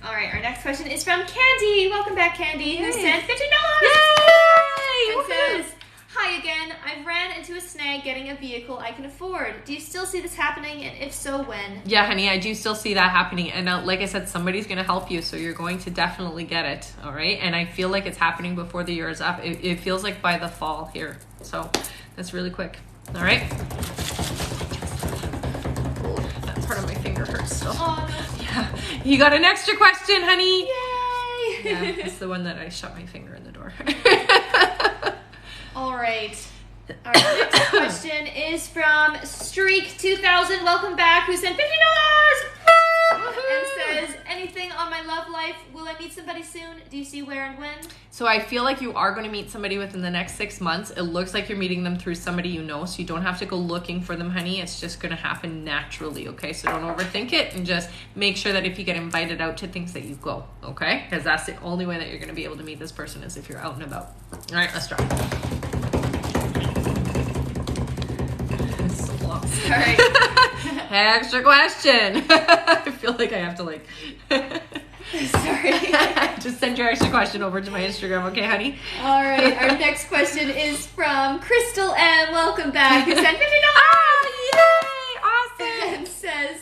All right, our next question is from Candy. Welcome back, Candy, who sent $50. Yay! And says, hi again. I've ran into a snag getting a vehicle I can afford. Do you still see this happening? And if so, when? Yeah, honey, I do still see that happening. And like I said, somebody's going to help you. So you're going to definitely get it. All right. And I feel like it's happening before the year is up. It feels like by the fall here. So that's really quick. All right. Oh, that part of my finger hurts still. Oh, no. Yeah. You got an extra question, honey. Yay! Yeah, it's the one that I shut my finger in the door. All right. Our next question is from Streak 2000. Welcome back. Who sent $50 and says, any anything on my love life? Will I meet somebody soon? Do you see where and when? So I feel like you are going to meet somebody within the next 6 months. It looks like you're meeting them through somebody you know, so you don't have to go looking for them, honey. It's just going to happen naturally, okay? So don't overthink it, and just make sure that if you get invited out to things that you go, okay? Because that's the only way that you're going to be able to meet this person is if you're out and about. All right, let's try. It's so long. Sorry. Extra question. I feel like I have to like... Sorry. Just send your extra question over to my Instagram, okay, honey? All right. Our next question is from Crystal M. Welcome back. Who sent $50. Yay! Awesome. And says,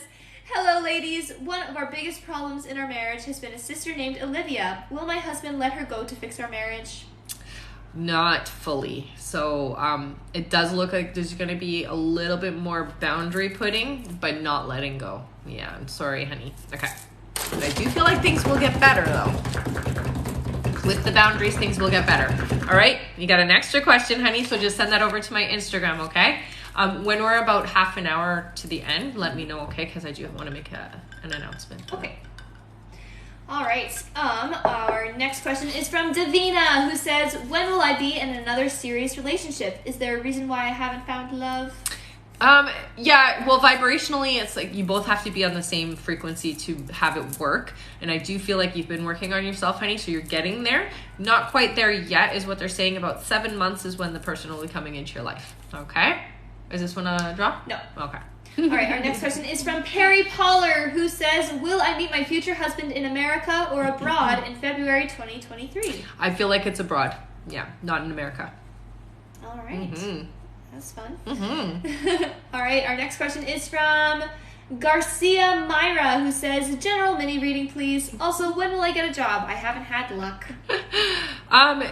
hello, ladies. One of our biggest problems in our marriage has been a sister named Olivia. Will my husband let her go to fix our marriage? Not fully. So it does look like there's going to be a little bit more boundary putting, but not letting go. Yeah, I'm sorry, honey. Okay. But I do feel like things will get better, though. With the boundaries, things will get better. All right? You got an extra question, honey, so just send that over to my Instagram, okay? When we're about half an hour to the end, let me know, okay? Because I do want to make an announcement. Okay. All right. Our next question is from Davina, who says, when will I be in another serious relationship? Is there a reason why I haven't found love? Yeah, well, vibrationally, it's like you both have to be on the same frequency to have it work. And I do feel like you've been working on yourself, honey, so you're getting there. Not quite there yet is what they're saying. About 7 months is when the person will be coming into your life. Okay? Is this one a draw? No. Okay. All right, our next question is from Perry Poller, who says, will I meet my future husband in America or abroad in February 2023? I feel like it's abroad. Yeah, not in America. All right. Mm-hmm. That's fun. Mm-hmm. All right, our next question is from Garcia Myra, who says, general mini reading, please. Also, when will I get a job? I haven't had luck.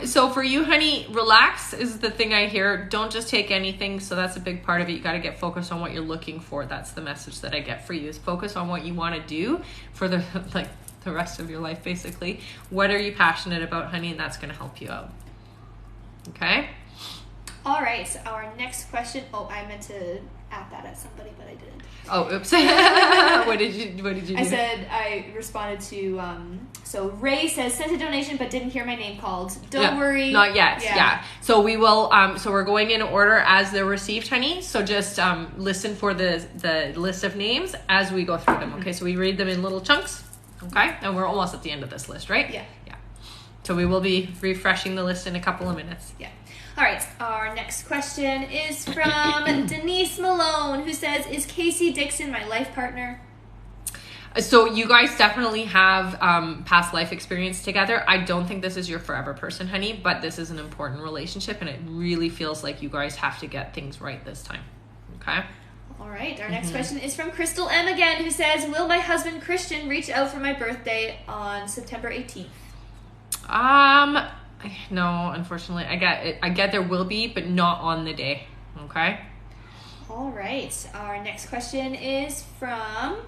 So for you, honey, relax is the thing I hear. Don't just take anything. So that's a big part of it. You got to get focused on what you're looking for. That's the message that I get for you, is focus on what you want to do for the rest of your life, basically. What are you passionate about, honey? And that's going to help you out. Okay? All right, so our next question. Oh, I meant to add that at somebody, but I didn't. Oh, oops. What did you do? I said, I responded to, so Ray says, sent a donation but didn't hear my name called. Don't worry. Not yet. Yeah. So we will, so we're going in order as they're received, honey. So just listen for the list of names as we go through them. Okay, so we read them in little chunks. Okay, and we're almost at the end of this list, right? Yeah. So we will be refreshing the list in a couple of minutes. Yeah. All right, our next question is from Denise Malone, who says, is Casey Dixon my life partner? So you guys definitely have past life experience together. I don't think this is your forever person, honey, but this is an important relationship, and it really feels like you guys have to get things right this time. Okay? All right, our next question is from Crystal M again, who says, will my husband Christian reach out for my birthday on September 18th? No, unfortunately. I get there will be, but not on the day. Okay? All right. Our next question is from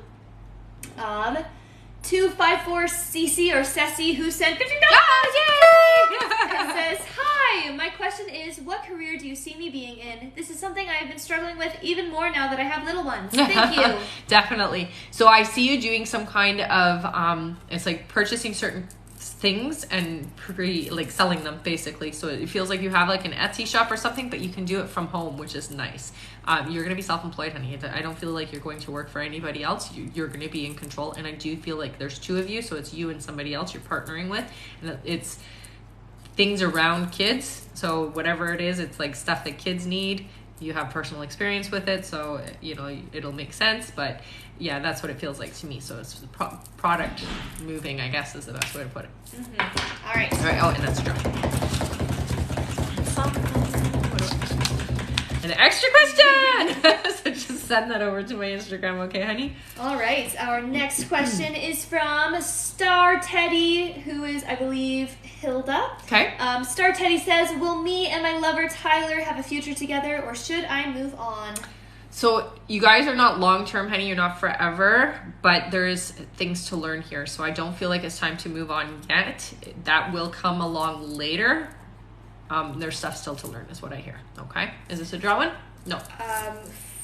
254cc or Ceci, who sent $50. Oh, yay! And says, hi, my question is, what career do you see me being in? This is something I've been struggling with even more now that I have little ones. Thank you. Definitely. So I see you doing some kind of, it's like purchasing certain things and selling them, basically. So it feels like you have like an Etsy shop or something, but you can do it from home, which is nice. You're going to be self-employed, honey. I don't feel like you're going to work for anybody else. You're going to be in control, and I do feel like there's two of you, so it's you and somebody else you're partnering with, and it's things around kids. So whatever it is, it's like stuff that kids need. You have personal experience with it, so it'll make sense. But yeah, that's what it feels like to me. So it's product moving, I guess, is the best way to put it. Mm-hmm. All right. Oh, and that's true. An extra question. So just send that over to my Instagram, okay, honey? All right. Our next question is from Star Teddy, who is, I believe, Hilda. Okay. Star Teddy says, will me and my lover Tyler have a future together, or should I move on? So you guys are not long-term, honey. You're not forever, but there is things to learn here. So I don't feel like it's time to move on yet. That will come along later. There's stuff still to learn is what I hear. Okay. Is this a draw one? No.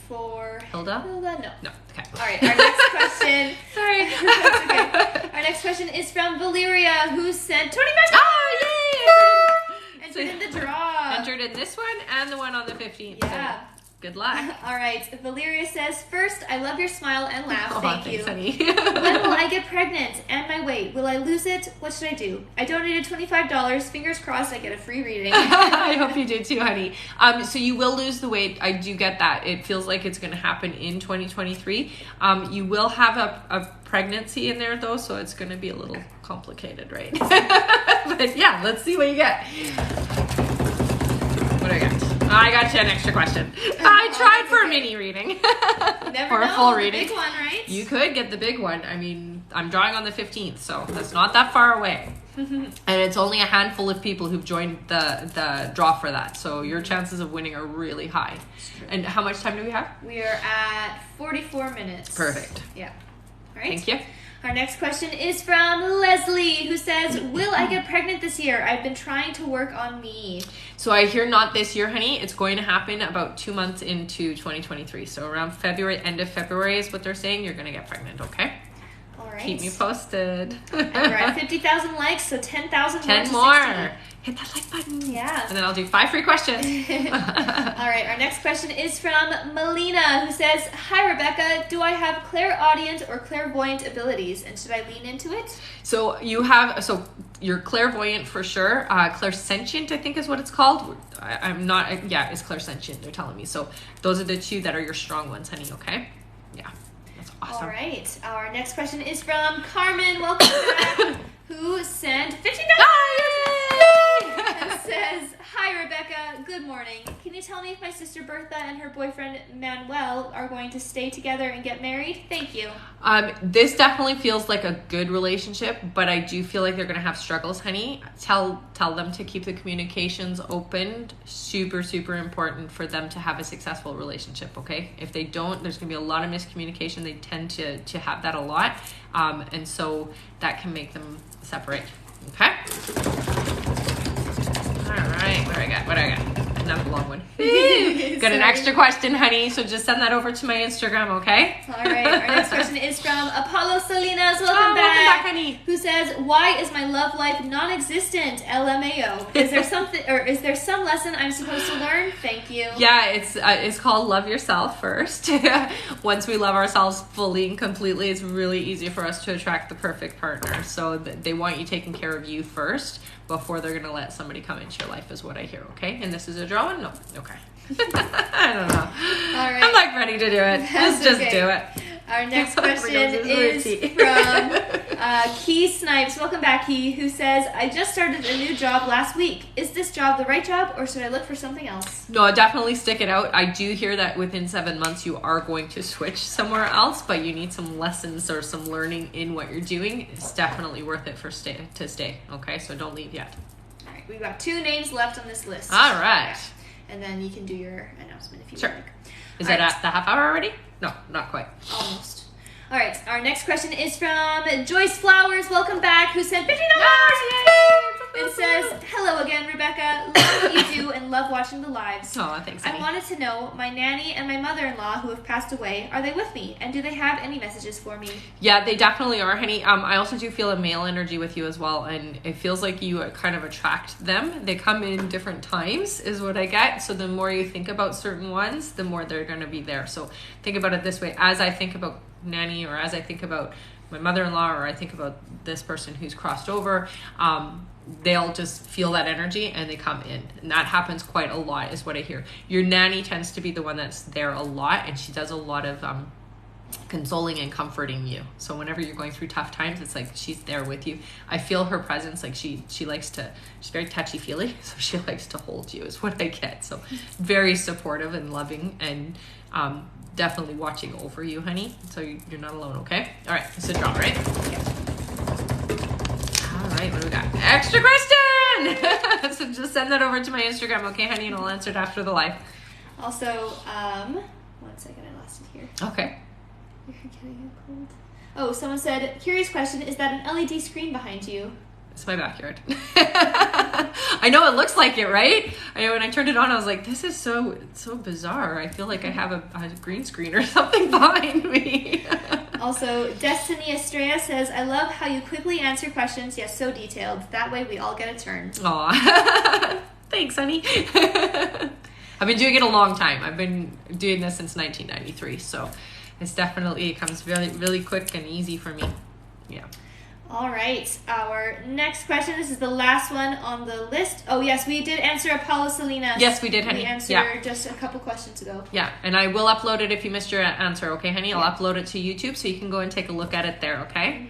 For Hilda? Hilda? No. No. Okay. All right. Our next question. Sorry. That's okay. Our next question is from Valeria, who sent $25. Oh, yay! Entered in the draw. Entered in this one and the one on the 15th. Yeah. So good luck. All right. Valeria says, first, I love your smile and laugh. Oh, Thank thanks, you. honey. When will I get pregnant? And my weight? Will I lose it? What should I do? I donated $25. Fingers crossed I get a free reading. I hope you do too, honey. So you will lose the weight. I do get that. It feels like it's going to happen in 2023. You will have a pregnancy in there though, so it's going to be a little complicated, right? But yeah, let's see what you get. What do I got? I got you an extra question. I tried for a mini reading. Never or a know, full the reading. big one, right? You could get the big one. I mean, I'm drawing on the 15th, so that's not that far away. And it's only a handful of people who've joined the draw for that. So your chances of winning are really high. And how much time do we have? We are at 44 minutes. Perfect. Yeah. All right. Thank you. Our next question is from Leslie, who says, will I get pregnant this year? I've been trying to work on me. So I hear not this year, honey. It's going to happen about 2 months into 2023. So around February, end of February is what they're saying. You're going to get pregnant, okay? All right. Keep me posted. And we're at 50,000 likes, so 10,000 more. 10 more. Hit that like button. Yeah. And then I'll do 5 free questions. All right, our next question is from Melina, who says, hi, Rebecca. Do I have clairaudient or clairvoyant abilities, and should I lean into it? So you're clairvoyant for sure. Clairsentient, I think is what it's called. I'm not, it's clairsentient, they're telling me. So those are the 2 that are your strong ones, honey, okay? Yeah, that's awesome. All right, our next question is from Carmen, welcome back, who sent $50. And says, hi, Rebecca. Good morning. Can you tell me if my sister Bertha and her boyfriend Manuel are going to stay together and get married? Thank you. This definitely feels like a good relationship, but I do feel like they're going to have struggles, honey. Tell them to keep the communications open. Super, super important for them to have a successful relationship, okay? If they don't, there's going to be a lot of miscommunication. They tend to have that a lot, and so that can make them separate, okay? All right, what do I got? Another long one. Got an extra question, honey, so just send that over to my Instagram, okay? All right, our next question is from Apollo Salinas. Welcome back, honey. Who says, why is my love life non-existent? LMAO. Is there something, or is there some lesson I'm supposed to learn? Thank you. Yeah, it's called love yourself first. Once we love ourselves fully and completely, it's really easy for us to attract the perfect partner. So they want you taking care of you first before they're gonna let somebody come into your life, is what I hear. Okay, and this is a drawing? No, okay. I don't know. All right. I'm like ready to do it. Let's just okay. do it. Our next question is from Key Snipes. Welcome back, Key, who says, I just started a new job last week. Is this job the right job, or should I look for something else? No, definitely stick it out. I do hear that within 7 months you are going to switch somewhere else, but you need some lessons or some learning in what you're doing. It's definitely worth it to stay. Okay, so don't leave yet. All right, we've got 2 names left on this list. All right. Yeah. And then you can do your announcement if you Sure. like. Is that at the half hour already? No, not quite. Almost. All right, our next question is from Joyce Flowers. Welcome back, who sent $50. And says, hello again, Rebecca. Love what you do and love watching the lives. Oh, thanks, I honey. wanted to know, my nanny and my mother-in-law who have passed away, are they with me? And do they have any messages for me? Yeah, they definitely are, honey. I also do feel a male energy with you as well, and it feels like you kind of attract them. They come in different times, is what I get. So the more you think about certain ones, the more they're going to be there. So think about it this way. As I think about nanny, or as I think about my mother-in-law, or I think about this person who's crossed over, they'll just feel that energy and they come in, and that happens quite a lot, is what I hear. Your nanny tends to be the one that's there a lot, and she does a lot of consoling and comforting you. So whenever you're going through tough times, it's like she's there with you. I feel her presence. Like she likes to, she's very touchy-feely, so she likes to hold you, is what I get. So very supportive and loving, and definitely watching over you, honey. So you're not alone, okay? All right, it's a draw, right? Yeah. All right, what do we got? Extra question! So just send that over to my Instagram, okay, honey? And I'll answer it after the live. Also, 1 second, I lost it here. Okay. You're getting a cold. Oh, someone said, curious question, is that an LED screen behind you? It's my backyard. I know it looks like it, right? I know when I turned it on, I was like, this is so bizarre. I feel like I have a green screen or something behind me. Also, Destiny Estrella says, I love how you quickly answer questions, yes, so detailed. That way we all get a turn. Aw. Thanks, honey. I've been doing it a long time. I've been doing this since 1993, so it's definitely, it comes really, really quick and easy for me. Yeah. All right, our next question. This is the last one on the list. Oh, yes, we did answer Apollo Salinas. Yes, we did, honey. We answered just a couple questions ago. Yeah, and I will upload it if you missed your answer, okay, honey? I'll upload it to YouTube so you can go and take a look at it there, okay?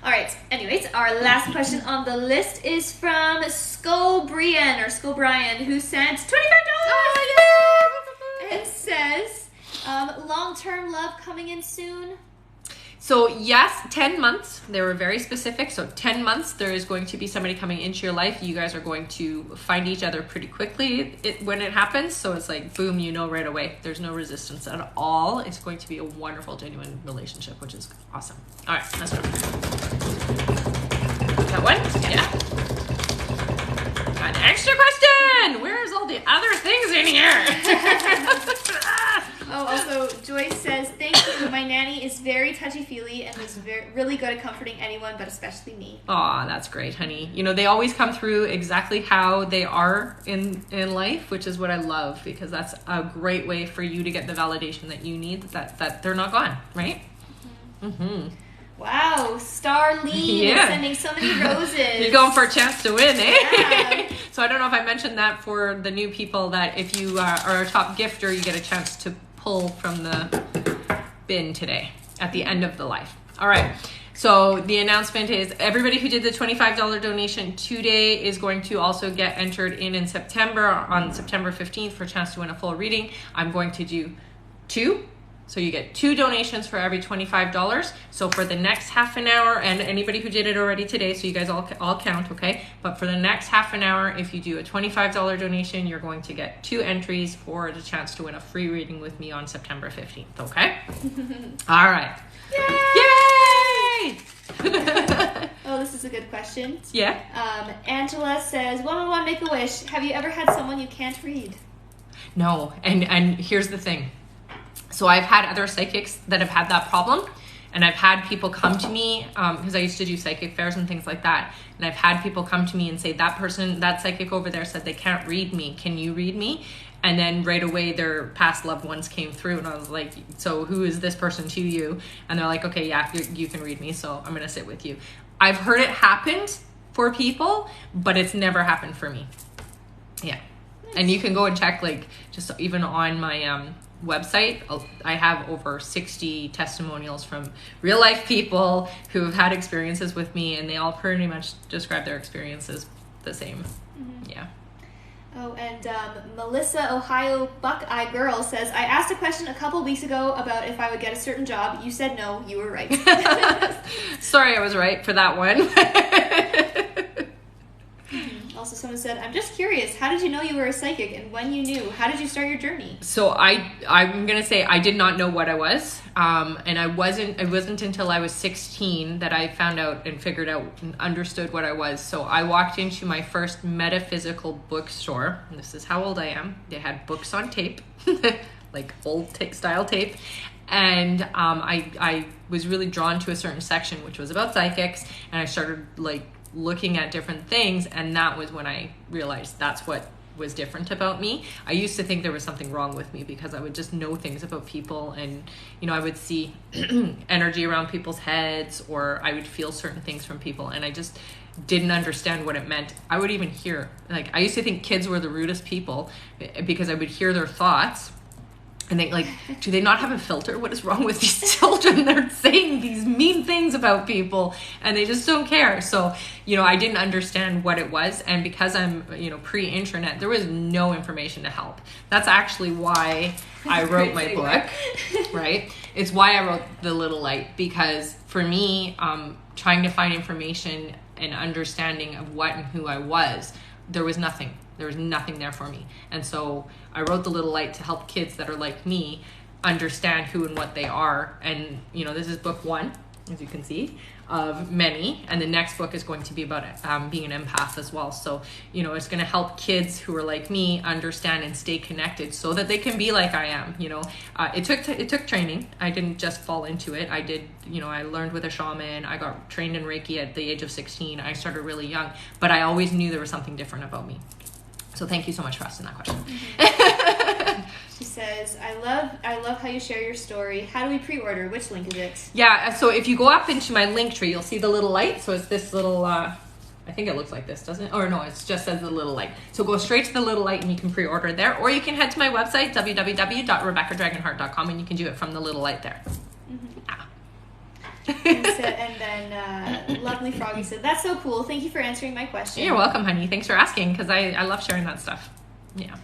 All right, anyways, our last question on the list is from Scobrian, who sent $25 and says, long-term love coming in soon? So yes, 10 months. They were very specific. So 10 months, there is going to be somebody coming into your life. You guys are going to find each other pretty quickly when it happens. So it's like, boom, you know right away. There's no resistance at all. It's going to be a wonderful, genuine relationship, which is awesome. All right, let's go. That one? Yeah. Got an extra question. Where's all the other things in here? Oh, also, Joyce says, thank you. My nanny is very touchy-feely and is really good at comforting anyone, but especially me. Aw, that's great, honey. You know, they always come through exactly how they are in life, which is what I love, because that's a great way for you to get the validation that you need, that they're not gone, right? Mm-hmm. Wow, Starlene is sending so many roses. You're going for a chance to win, eh? Yeah. So I don't know if I mentioned that for the new people, that if you are a top gifter, you get a chance to pull from the bin today at the end of the life. All right. So the announcement is everybody who did the $25 donation today is going to also get entered in September, on September 15th, for a chance to win a full reading. I'm going to do 2. So you get 2 donations for every $25. So for the next half an hour, and anybody who did it already today, so you guys all count, okay? But for the next half an hour, if you do a $25 donation, you're going to get 2 entries for the chance to win a free reading with me on September 15th, okay? All right. Yay! Oh, this is a good question. Yeah. Angela says, 111 Make-A-Wish. Have you ever had someone you can't read? No, and here's the thing. So I've had other psychics that have had that problem, and I've had people come to me, because I used to do psychic fairs and things like that, and I've had people come to me and say, that psychic over there said they can't read me. Can you read me? And then right away their past loved ones came through, and I was like, so who is this person to you? And they're like, okay, yeah, you can read me, so I'm going to sit with you. I've heard it happened for people, but it's never happened for me. Yeah. And you can go and check, like, just even on my website, I have over 60 testimonials from real life people who have had experiences with me, and they all pretty much describe their experiences the same. Mm-hmm. Yeah. Oh, and Melissa, Ohio Buckeye Girl says, I asked a question a couple weeks ago about if I would get a certain job. You said no. You were right. Sorry, I was right for that one. Also, someone said, I'm just curious, how did you know you were a psychic, and when you knew? How did you start your journey? So I'm going to say I did not know what I was. And it wasn't until I was 16 that I found out and figured out and understood what I was. So I walked into my first metaphysical bookstore, and this is how old I am. They had books on tape, like old style tape. And I was really drawn to a certain section, which was about psychics, and I started looking at different things, and that was when I realized that's what was different about me. I used to think there was something wrong with me because I would just know things about people, and I would see energy around people's heads, or I would feel certain things from people, and I just didn't understand what it meant. I would even hear, I used to think kids were the rudest people because I would hear their thoughts. And they do they not have a filter? What is wrong with these children? They're saying these mean things about people, and they just don't care. So, I didn't understand what it was. And because I'm, pre-internet, there was no information to help. That's actually why I wrote my book, right? It's why I wrote The Little Light, because for me, trying to find information and understanding of what and who I was, there was nothing. There was nothing there for me. And so I wrote The Little Light to help kids that are like me understand who and what they are. And, this is book 1. as you can see, of many. And the next book is going to be about being an empath as well. So, you know, it's going to help kids who are like me understand and stay connected so that they can be like I am. You know, it took training. I didn't just fall into it. I did, you know, I learned with a shaman. I got trained in Reiki at the age of 16. I started really young, but I always knew there was something different about me. So thank you so much for asking that question. She says, I love how you share your story. How do we pre-order? Which link is it? Yeah, so if you go up into my link tree, you'll see the little light. So it's this little, I think it looks like this, doesn't it? Or no, it just says the little light. So go straight to the little light and you can pre-order there. Or you can head to my website, www.rebeccadragonheart.com, and you can do it from the little light there. And then Lovely Froggy said, that's so cool. Thank you for answering my question. You're welcome, honey. Thanks for asking, because I love sharing that stuff. Yeah.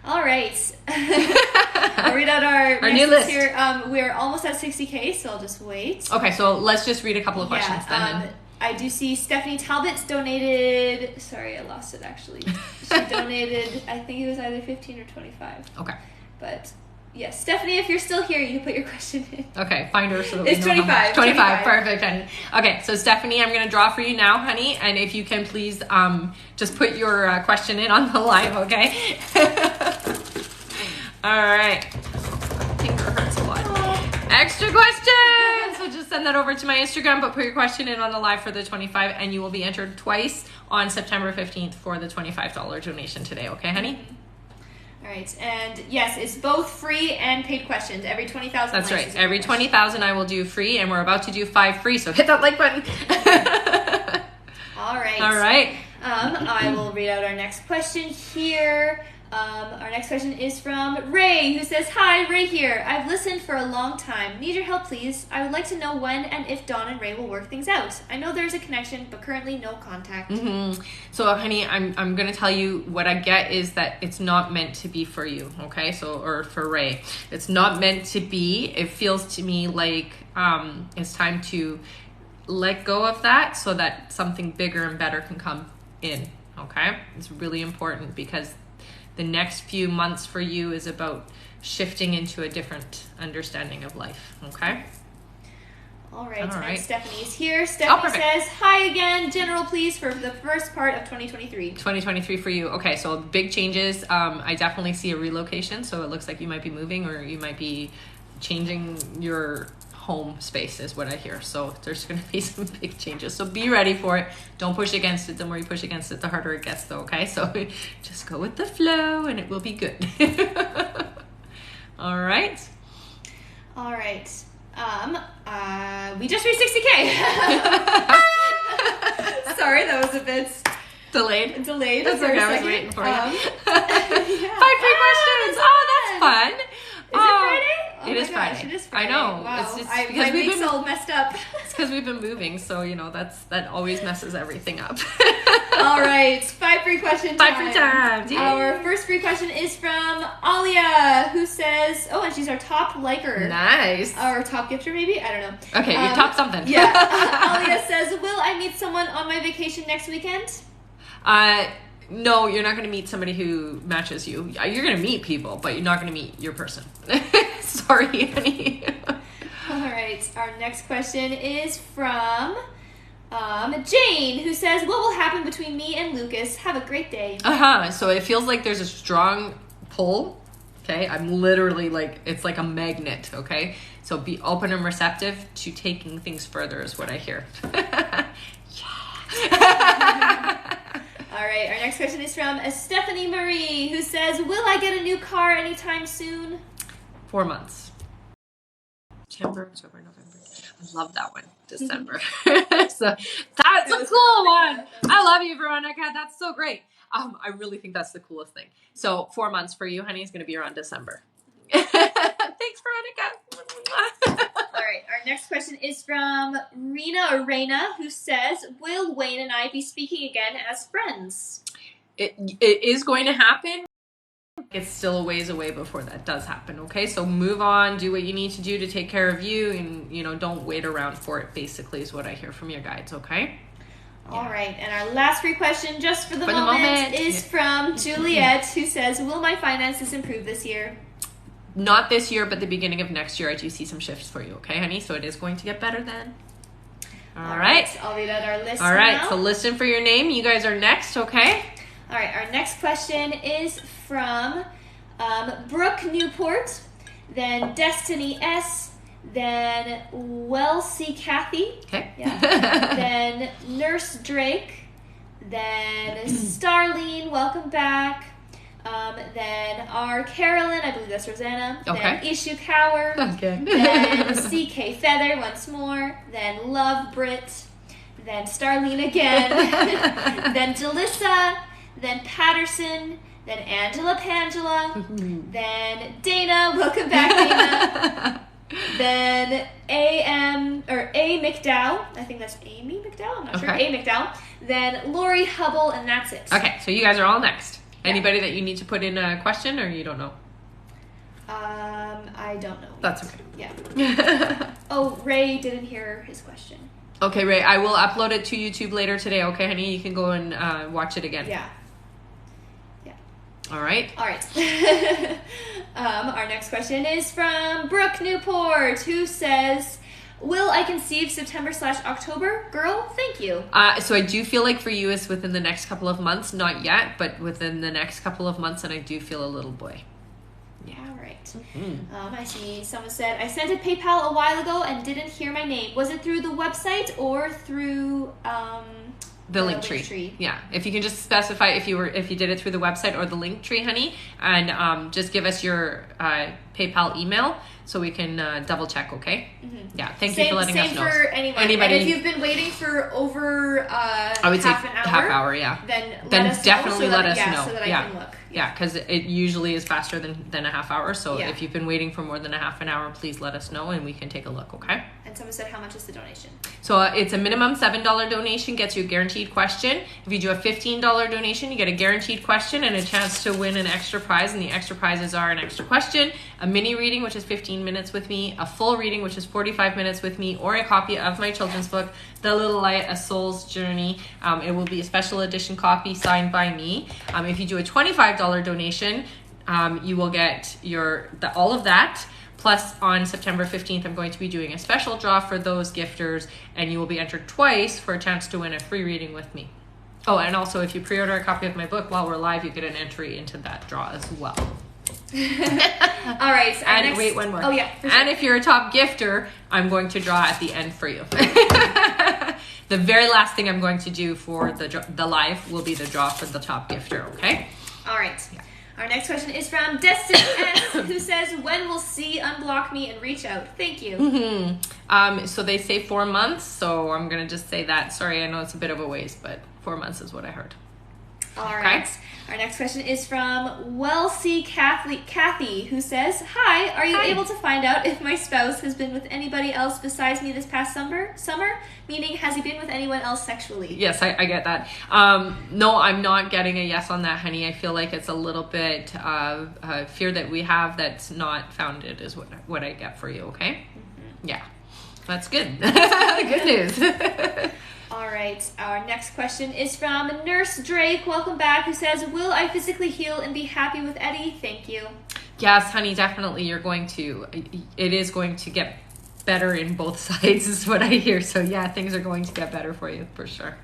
All right. I'll read out our new list here. We're almost at 60K, so I'll just wait. Okay, so let's just read a couple of questions then. I do see Stephanie Talbot's donated. Sorry, I lost it actually. She donated, I think it was either 15 or 25. Okay. But yes, Stephanie, if you're still here, you can put your question in. Okay, find her so that it's we know 25. 25, perfect, honey. Okay, so Stephanie, I'm going to draw for you now, honey, and if you can please just put your question in on the live, okay? All right. Finger hurts a lot. Extra questions! So just send that over to my Instagram, but put your question in on the live for the 25, and you will be entered twice on September 15th for the $25 donation today, okay, honey? All right, and yes, it's both free and paid questions. Every 20,000. That's right. Every 20,000 I will do free, and we're about to do 5 free. So hit that like button. All right. All right. I will read out our next question here. Our next question is from Ray, who says, "Hi, Ray here. I've listened for a long time. Need your help, please. I would like to know when and if Dawn and Ray will work things out. I know there's a connection, but currently no contact." So, honey, I'm gonna tell you what I get is that it's not meant to be for you, okay? So, or for Ray, it's not meant to be. It feels to me like it's time to let go of that so that something bigger and better can come in, okay? It's really important because the next few months for you is about shifting into a different understanding of life, okay? All right. And Stephanie's here. Stephanie says, "Hi again, General, please, for the first part of 2023. 2023 for you. Okay, so big changes. I definitely see a relocation, so it looks like you might be moving or you might be changing your home space is what I hear. So there's going to be some big changes. So be ready for it. Don't push against it. The more you push against it, the harder it gets though, okay? So just go with the flow and it will be good. All right. All right. We just reached 60K. Sorry, that was a bit delayed. That's okay. I was waiting for you. Yeah. 5 free questions. Oh, that's fun. Is it Friday? It is Friday. It is Friday. I know. Wow. It's just my week's all messed up. It's because we've been moving, so you know that always messes everything up. All right, 5 free question time. 5 free times. Our first free question is from Alia, who says, "Oh, and she's our top liker." Nice. Our top gifter, maybe? I don't know. Okay, you top something. Yeah. Alia says, "Will I meet someone on my vacation next weekend?" No, you're not going to meet somebody who matches you. You're going to meet people, but you're not going to meet your person. Sorry, honey. All right. Our next question is from Jane, who says, "What will happen between me and Lucas? Have a great day." So it feels like there's a strong pull. Okay, I'm literally like, it's like a magnet. Okay, so be open and receptive to taking things further is what I hear. All right, our next question is from Stephanie Marie, who says, "Will I get a new car anytime soon?" 4 months. September, October, November. I love that one. December. So that's a cool one. I love you, Veronica. That's so great. I really think that's the coolest thing. So 4 months for you, honey, is going to be around December. Thanks, Veronica. All right, our next question is from Reina, who says, "Will Wayne and I be speaking again as friends?" It is going to happen. It's still a ways away before that does happen, okay? So move on, do what you need to do to take care of you, and, you know, don't wait around for it, basically, is what I hear from your guides, okay? All right, and our last free question, just for the moment, is from Juliet, who says, "Will my finances improve this year?" Not this year, but the beginning of next year, I do see some shifts for you, okay, honey? So it is going to get better then. All right. I'll read out our list All right, now. so listen for your name. You guys are next, okay? All right, our next question is from Brooke Newport, then Destiny S, then Welsie Kathy, Okay. yeah, then Nurse Drake, then Starlene, welcome back, then R. Carolyn, I believe that's Rosanna, Okay. then Ishu Cower, Okay. then CK Feather once more, then Love Brit, then Starlene again, then Jalissa, then Patterson, then Angela Pangela, then Dana, welcome back Dana, then A McDowell, I think that's Amy McDowell, I'm not sure, Okay. A McDowell, then Lori Hubble, and that's it. Okay, so you guys are all next. Yeah. Anybody that you need to put in a question or you don't know? I don't know. That's okay. Yeah. Oh, Ray didn't hear his question. Okay, Ray, I will upload it to YouTube later today, okay, honey? You can go and watch it again. Yeah. All right. All right. Our next question is from Brooke Newport, who says, "Will I conceive September/October? Girl, thank you." So I do feel like for you it's within the next couple of months, not yet, but within the next couple of months, and I do feel a little boy. All right. I see someone said, "I sent a PayPal a while ago and didn't hear my name. Was it through the website or through The link tree. Yeah. If you can just specify if you did it through the website or the link tree, honey, and just give us your PayPal email so we can double check, okay? Mm-hmm. Yeah. Thank you for letting us know. Same for anyone. Anybody. And if you've been waiting for over I would half say an hour, half hour, yeah. Then us definitely know so let us that, know. so that yeah. I can look. Yeah, because it usually is faster than a half hour. So Yeah. if you've been waiting for more than a half an hour, please let us know and we can take a look, okay? And someone said, "How much is the donation?" So it's a minimum $7 donation, gets you a guaranteed question. If you do a $15 donation, you get a guaranteed question and a chance to win an extra prize. And the extra prizes are an extra question, a mini reading, which is 15 minutes with me, a full reading, which is 45 minutes with me, or a copy of my children's book, The Little Light, A Soul's Journey. It will be a special edition copy signed by me. If you do a $25 donation, you will get all of that. Plus, on September 15th, I'm going to be doing a special draw for those gifters, and you will be entered twice for a chance to win a free reading with me. Oh, and also, if you pre-order a copy of my book while we're live, you get an entry into that draw as well. All right. So And wait, one more. Oh, yeah. For And if you're a top gifter, I'm going to draw at the end for you. The very last thing I'm going to do for the live will be the draw for the top gifter, okay? All right. Yeah. Our next question is from Destiny S, who says, "When will C unblock me and reach out? Thank you." Mm-hmm. So they say 4 months, so I'm going to just say that. Sorry, I know it's a bit of a ways, but 4 months is what I heard. All right. Our next question is from Welsie Kathy, who says, "Hi, are you able to find out if my spouse has been with anybody else besides me this past summer? Meaning, has he been with anyone else sexually?" Yes, I get that. No, I'm not getting a yes on that, honey. I feel like it's a little bit of fear that we have that's not founded is what I get for you, okay? Mm-hmm. Yeah. That's good. Good news. All right. Our next question is from Nurse Drake, welcome back, who says, "Will I physically heal and be happy with Eddie? Thank you." Yes, honey, definitely. You're going to. It is going to get better in both sides is what I hear. So yeah, things are going to get better for you for sure.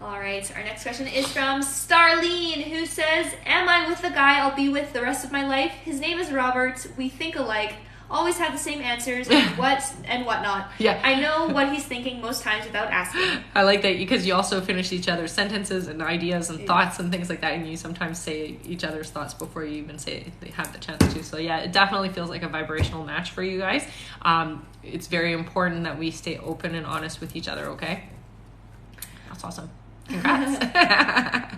All right. Our next question is from Starlene, who says, "Am I with the guy I'll be with the rest of my life? His name is Robert. We think alike. Always have the same answers and whatnot. Yeah. I know what he's thinking most times without asking." I like that because you also finish each other's sentences and ideas and thoughts and things like that, and you sometimes say each other's thoughts before you even say they have the chance to. So yeah, it definitely feels like a vibrational match for you guys. It's very important that we stay open and honest with each other, okay? That's awesome. Congrats.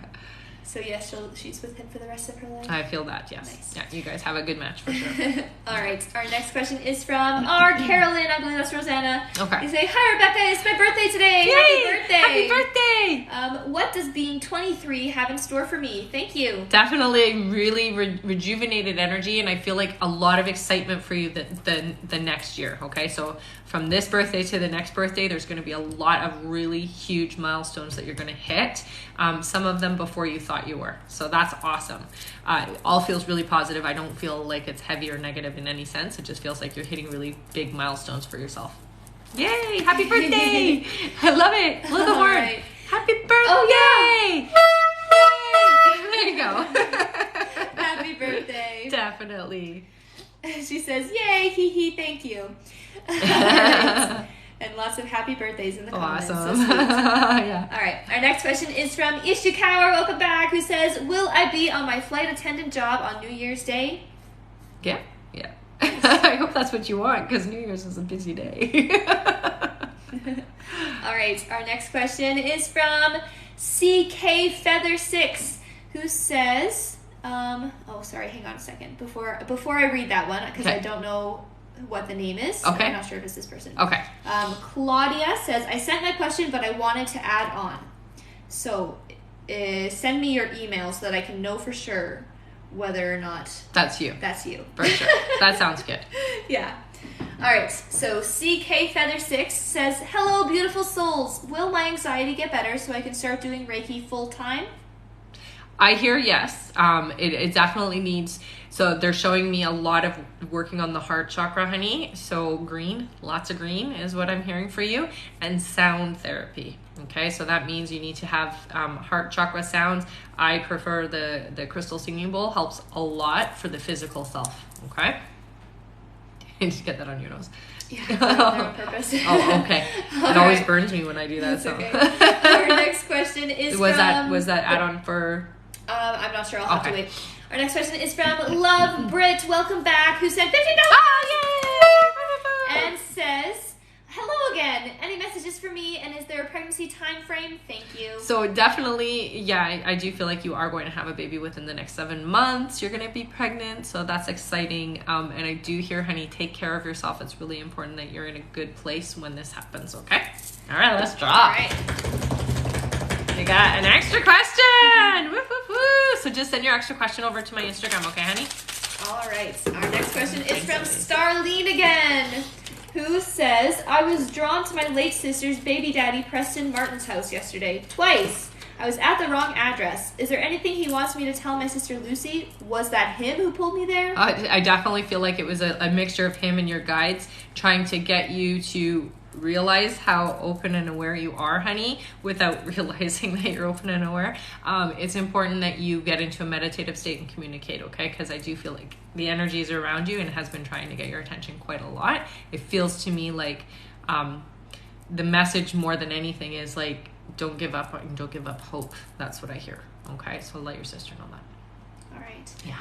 So yes, she's with him for the rest of her life. I feel that, yes. Nice. Yeah, you guys have a good match for sure. All right. Our next question is from R. Carolyn. I believe that's Rosanna. Okay. You say, "Hi, Rebecca. It's my birthday today. Yay! Happy birthday. Happy birthday! What does being 23 have in store for me? Thank you." Definitely really rejuvenated energy, and I feel like a lot of excitement for you the next year, okay? So from this birthday to the next birthday, there's going to be a lot of really huge milestones that you're going to hit, some of them before you thought you were. So that's awesome. It all feels really positive. I don't feel like it's heavy or negative in any sense. It just feels like you're hitting really big milestones for yourself. Yay! Happy birthday! I love it. Blow the horn. Right. Happy birthday! Oh, Yay! There you go. Happy birthday. Definitely. She says, yay, hee hee, thank you. Right. And lots of happy birthdays in the comments. Awesome. So sweet. Yeah. All right, our next question is from Ishikawa, welcome back, who says, will I be on my flight attendant job on New Year's Day? Yeah. Yeah. I hope that's what you want, because New Year's is a busy day. All right, our next question is from CK Feather 6, who says, sorry, hang on a second. Before I read that one, because I don't know what the name is. Okay. I'm not sure if it's this person. Okay. Claudia says, I sent my question, but I wanted to add on. So send me your email so that I can know for sure whether or not That's you. that's you. For sure. That sounds good. Yeah. All right. So CK Feather 6 says, hello, beautiful souls. Will my anxiety get better so I can start doing Reiki full time? I hear yes. It definitely needs. So they're showing me a lot of working on the heart chakra, honey. So green, lots of green is what I'm hearing for you, and sound therapy. Okay, so that means you need to have heart chakra sounds. I prefer the crystal singing bowl. Helps a lot for the physical self. Okay, just get that on your nose. Yeah, they're on purpose. Oh, okay. It always burns me when I do that. That's So okay. Our next question is was from... that add-on for? I'm not sure. I'll have to Okay. wait. Our next question is from Love Brit. Welcome back. Who sent $50? Oh, yay! And says, hello again. Any messages for me? And is there a pregnancy time frame? Thank you. So definitely, yeah, I do feel like you are going to have a baby within the next 7 months. You're going to be pregnant, so that's exciting. And I do hear, honey, take care of yourself. It's really important that you're in a good place when this happens, okay? All right, let's draw. All right. We got an extra question. Woo, woo, woo. So just send your extra question over to my Instagram, okay, honey? All right. Our next question is from Starlene again, who says, I was drawn to my late sister's baby daddy, Preston Martin's house yesterday. Twice. I was at the wrong address. Is there anything he wants me to tell my sister Lucy? Was that him who pulled me there? I definitely feel like it was a mixture of him and your guides trying to get you to realize how open and aware you are, honey, without realizing that you're open and aware. It's important that you get into a meditative state and communicate, okay? Because I do feel like the energies are around you and it has been trying to get your attention quite a lot. It feels to me like the message more than anything is like, don't give up and don't give up hope. That's what I hear, okay? So let your sister know that. All right. Yeah.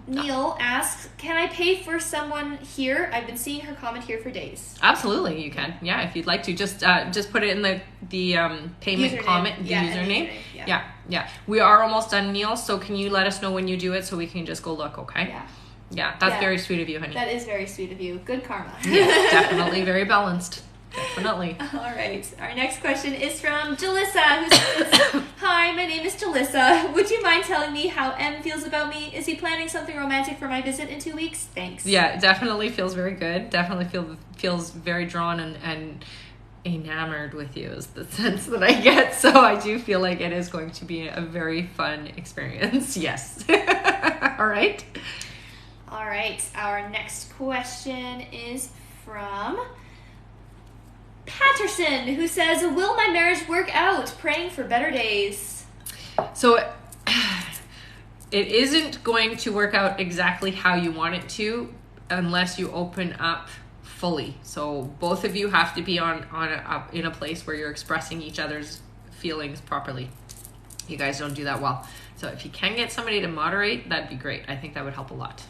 Neil asks, can I pay for someone here? I've been seeing her comment here for days. Absolutely, you can. Yeah, if you'd like to, just put it in the payment Username. comment, the Yeah, username. yeah. Yeah. We are almost done, Neil. So can you let us know when you do it so we can just go look? Okay. Yeah. Yeah, that's Yeah. very sweet of you, honey. That is very sweet of you. Good karma. Yeah, definitely very balanced. Definitely. All right. Our next question is from Jalissa, who says, hi, my name is Jalissa. Would you mind telling me how M feels about me? Is he planning something romantic for my visit in 2 weeks? Thanks. Yeah, definitely feels very good. Definitely feels very drawn and enamored with you is the sense that I get. So I do feel like it is going to be a very fun experience. Yes. All right. All right. Our next question is from Patterson, who says, will my marriage work out? Praying for better days. So it isn't going to work out exactly how you want it to unless you open up fully. So both of you have to be in a place where you're expressing each other's feelings properly. You guys don't do that well. So if you can get somebody to moderate, that'd be great. I think that would help a lot.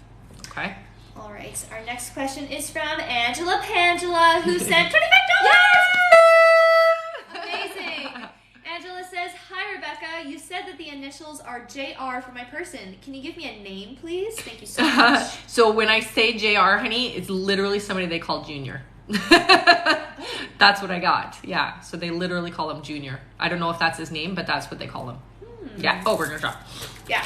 Okay? All right. Our next question is from Angela Pangela, who sent $25. Amazing. Angela says, hi, Rebecca. You said that the initials are JR for my person. Can you give me a name, please? Thank you so much. So when I say JR, honey, it's literally somebody they call Junior. That's what I got. Yeah. So they literally call him Junior. I don't know if that's his name, but that's what they call him. Yeah. Oh, we're going to drop. Yeah.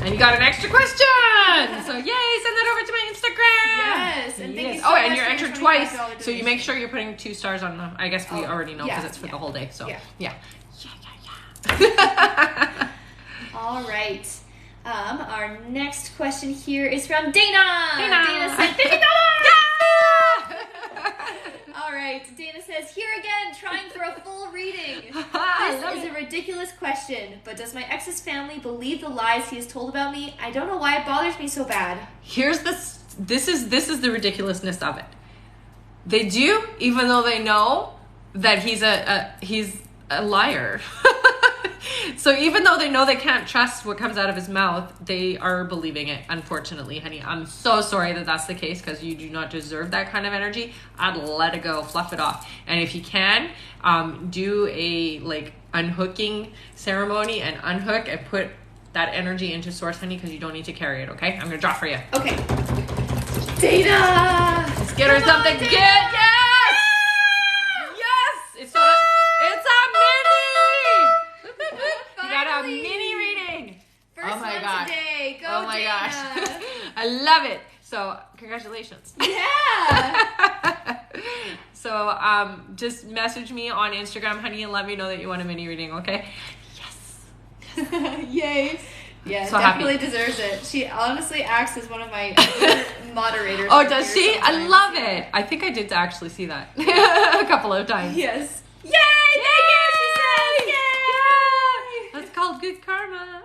And you got an extra question. So yay, send that over to my Instagram. Yes. And thank you so oh, much and you're for entered your twice. $25 So you make sure you're putting 2 stars on them. I guess we already know because it's for the whole day. So yeah. All right. Our next question here is from Dana. Dana said $50. Yeah! All right. Dana says, here again, trying for a full reading. This is a ridiculous question, but does my ex's family believe the lies he has told about me? I don't know why it bothers me so bad. This is the ridiculousness of it. They do, even though they know that he's a liar. So even though they know they can't trust what comes out of his mouth, they are believing it, unfortunately, honey. I'm so sorry that that's the case, because you do not deserve that kind of energy. I'd let it go, fluff it off. And if you can, do a unhooking ceremony and unhook and put that energy into source, honey, because you don't need to carry it, okay? I'm going to draw for you. Okay. Dana! Let's get her something good. Yes! Yes! It's a mini! You got a mini reading. First oh my one gosh. today. Go, oh my Dana. gosh. I love it. So, congratulations. Yeah. So, just message me on Instagram, honey, and let me know that you want a mini reading, okay? Yes. Yay. Yeah, so definitely happy. Deserves it. She honestly acts as one of my moderators. Oh, does she? Sometimes. I love it. I think I did actually see that a couple of times. Yes. Yay! Thank you, she says. Yay! That's called good karma.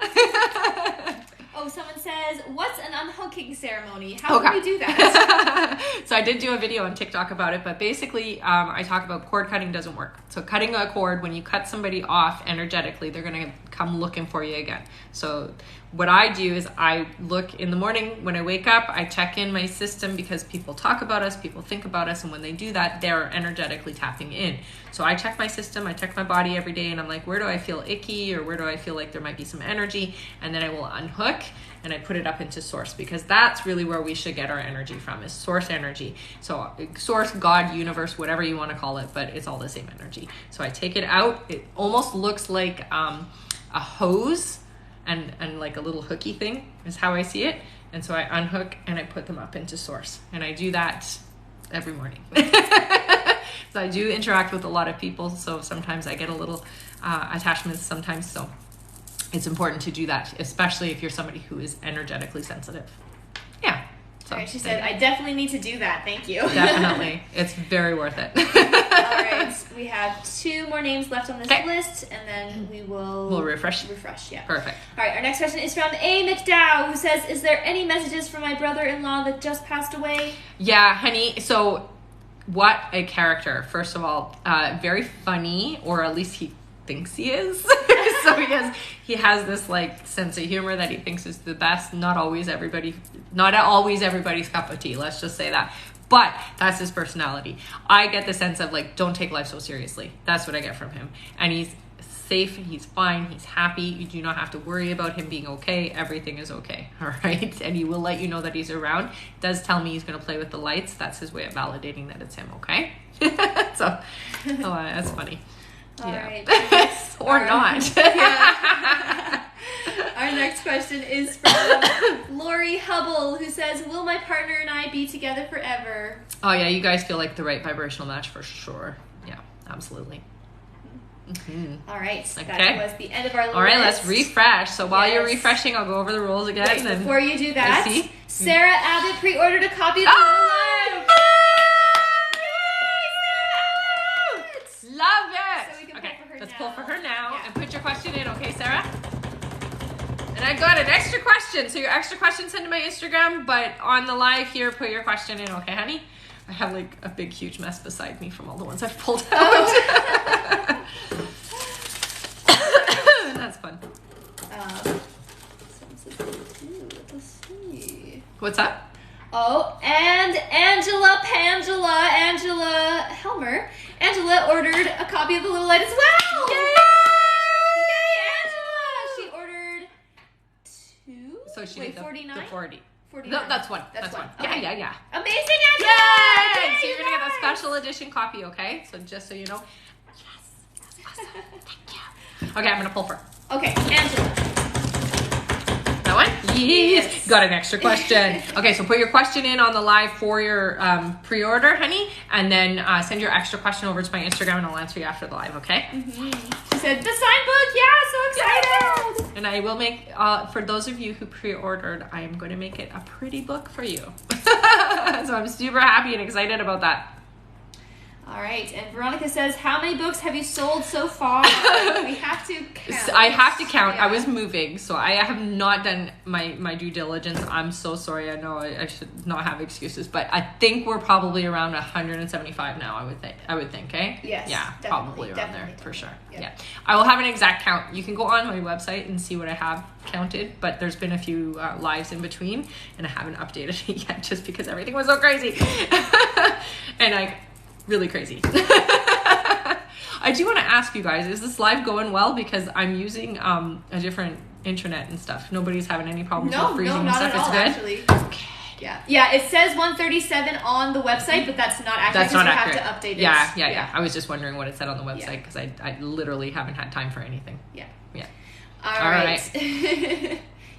Oh, someone says, what's an unhooking ceremony? How can we do that? So I did do a video on TikTok about it, but basically I talk about cord cutting doesn't work. So cutting a cord, when you cut somebody off energetically, they're going to come looking for you again. So what I do is I look in the morning when I wake up, I check in my system, because people talk about us, people think about us, and when they do that, they're energetically tapping in. So I check my system, I check my body every day, and I'm like, where do I feel icky, or where do I feel like there might be some energy? And then I will unhook and I put it up into source, because that's really where we should get our energy from, is source energy. So source, God, universe, whatever you want to call it, but it's all the same energy. So I take it out. It almost looks like a hose and like a little hooky thing is how I see it. And so I unhook and I put them up into source. And I do that every morning. So I do interact with a lot of people. So sometimes I get a little attachments sometimes. So it's important to do that, especially if you're somebody who is energetically sensitive. Yeah. So, all right, she said, I definitely need to do that. Thank you. Definitely. It's very worth it. All right. We have 2 more names left on this list, and then we'll refresh. Yeah. Perfect. All right. Our next question is from A. McDowell, who says, is there any messages from my brother-in-law that just passed away? Yeah, honey. So what a character. First of all, very funny, or at least he thinks he is. So he has this like sense of humor that he thinks is the best. Not always everybody's cup of tea, let's just say that. But that's his personality. I get the sense of like, don't take life so seriously. That's what I get from him. And he's safe, he's fine, he's happy. You do not have to worry about him being okay. Everything is okay. All right. And he will let you know that he's around. Does tell me he's going to play with the lights. That's his way of validating that it's him. Okay. So, that's funny. All yeah. right. Or not. Yeah. Our next question is from Lori Hubble, who says, will my partner and I be together forever? Oh, yeah. You guys feel like the right vibrational match for sure. Yeah, absolutely. Mm-hmm. All right. Okay. That was the end of our list. All right, let's refresh. So while you're Yes. refreshing, I'll go over the rules again. Wait, and before you do that, see? Sarah Abbott pre-ordered a copy of the Live. Love it. So we can Okay, pull for her let's now. pull for her now Yeah. and put your question in, okay, Sarah? And I got an extra question. So your extra question send to my Instagram, but on the live here, put your question in, okay, honey? I have like a big, huge mess beside me from all the ones I've pulled out. Oh. That's fun. Let's see. What's that? Oh, and Angela Helmer. Angela ordered a copy of The Little Light as well. Yay! Angela! She ordered 2. So she Wait, did 49? the 40. 49. No, that's one. That's one. Yeah, Okay. yeah. Amazing, Angela! Yay! Yay, So you're gonna get a guys! special edition copy, okay? So just so you know. Yes. Awesome. Thank you. Okay, I'm gonna pull for Okay, Angela. that one. Yes. Got an extra question. Okay, so put your question in on the live for your pre-order, honey, and then send your extra question over to my Instagram, and I'll answer you after the live, okay? She said, the sign book, yeah, so excited. And I will make, for those of you who pre-ordered, I am going to make it a pretty book for you. So I'm super happy and excited about that. All right, and Veronica says, how many books have you sold so far? We have to count. I have to count. Yeah. I was moving, so I have not done my due diligence. I'm so sorry. I know I should not have excuses, but I think we're probably around 175 now. I would think, eh? Yes. Yeah, probably around there for sure. Yep. Yeah. I will have an exact count. You can go on my website and see what I have counted, but there's been a few lives in between, and I haven't updated it yet just because everything was so crazy. And really crazy. I do want to ask you guys, is this live going well? Because I'm using a different internet and stuff. Nobody's having any problems with freezing and stuff. It's good? Actually. Okay. Yeah, it says 137 on the website, but that's not accurate. That's not accurate. You have to update it. Yeah. I was just wondering what it said on the website because I literally haven't had time for anything. Yeah. All right.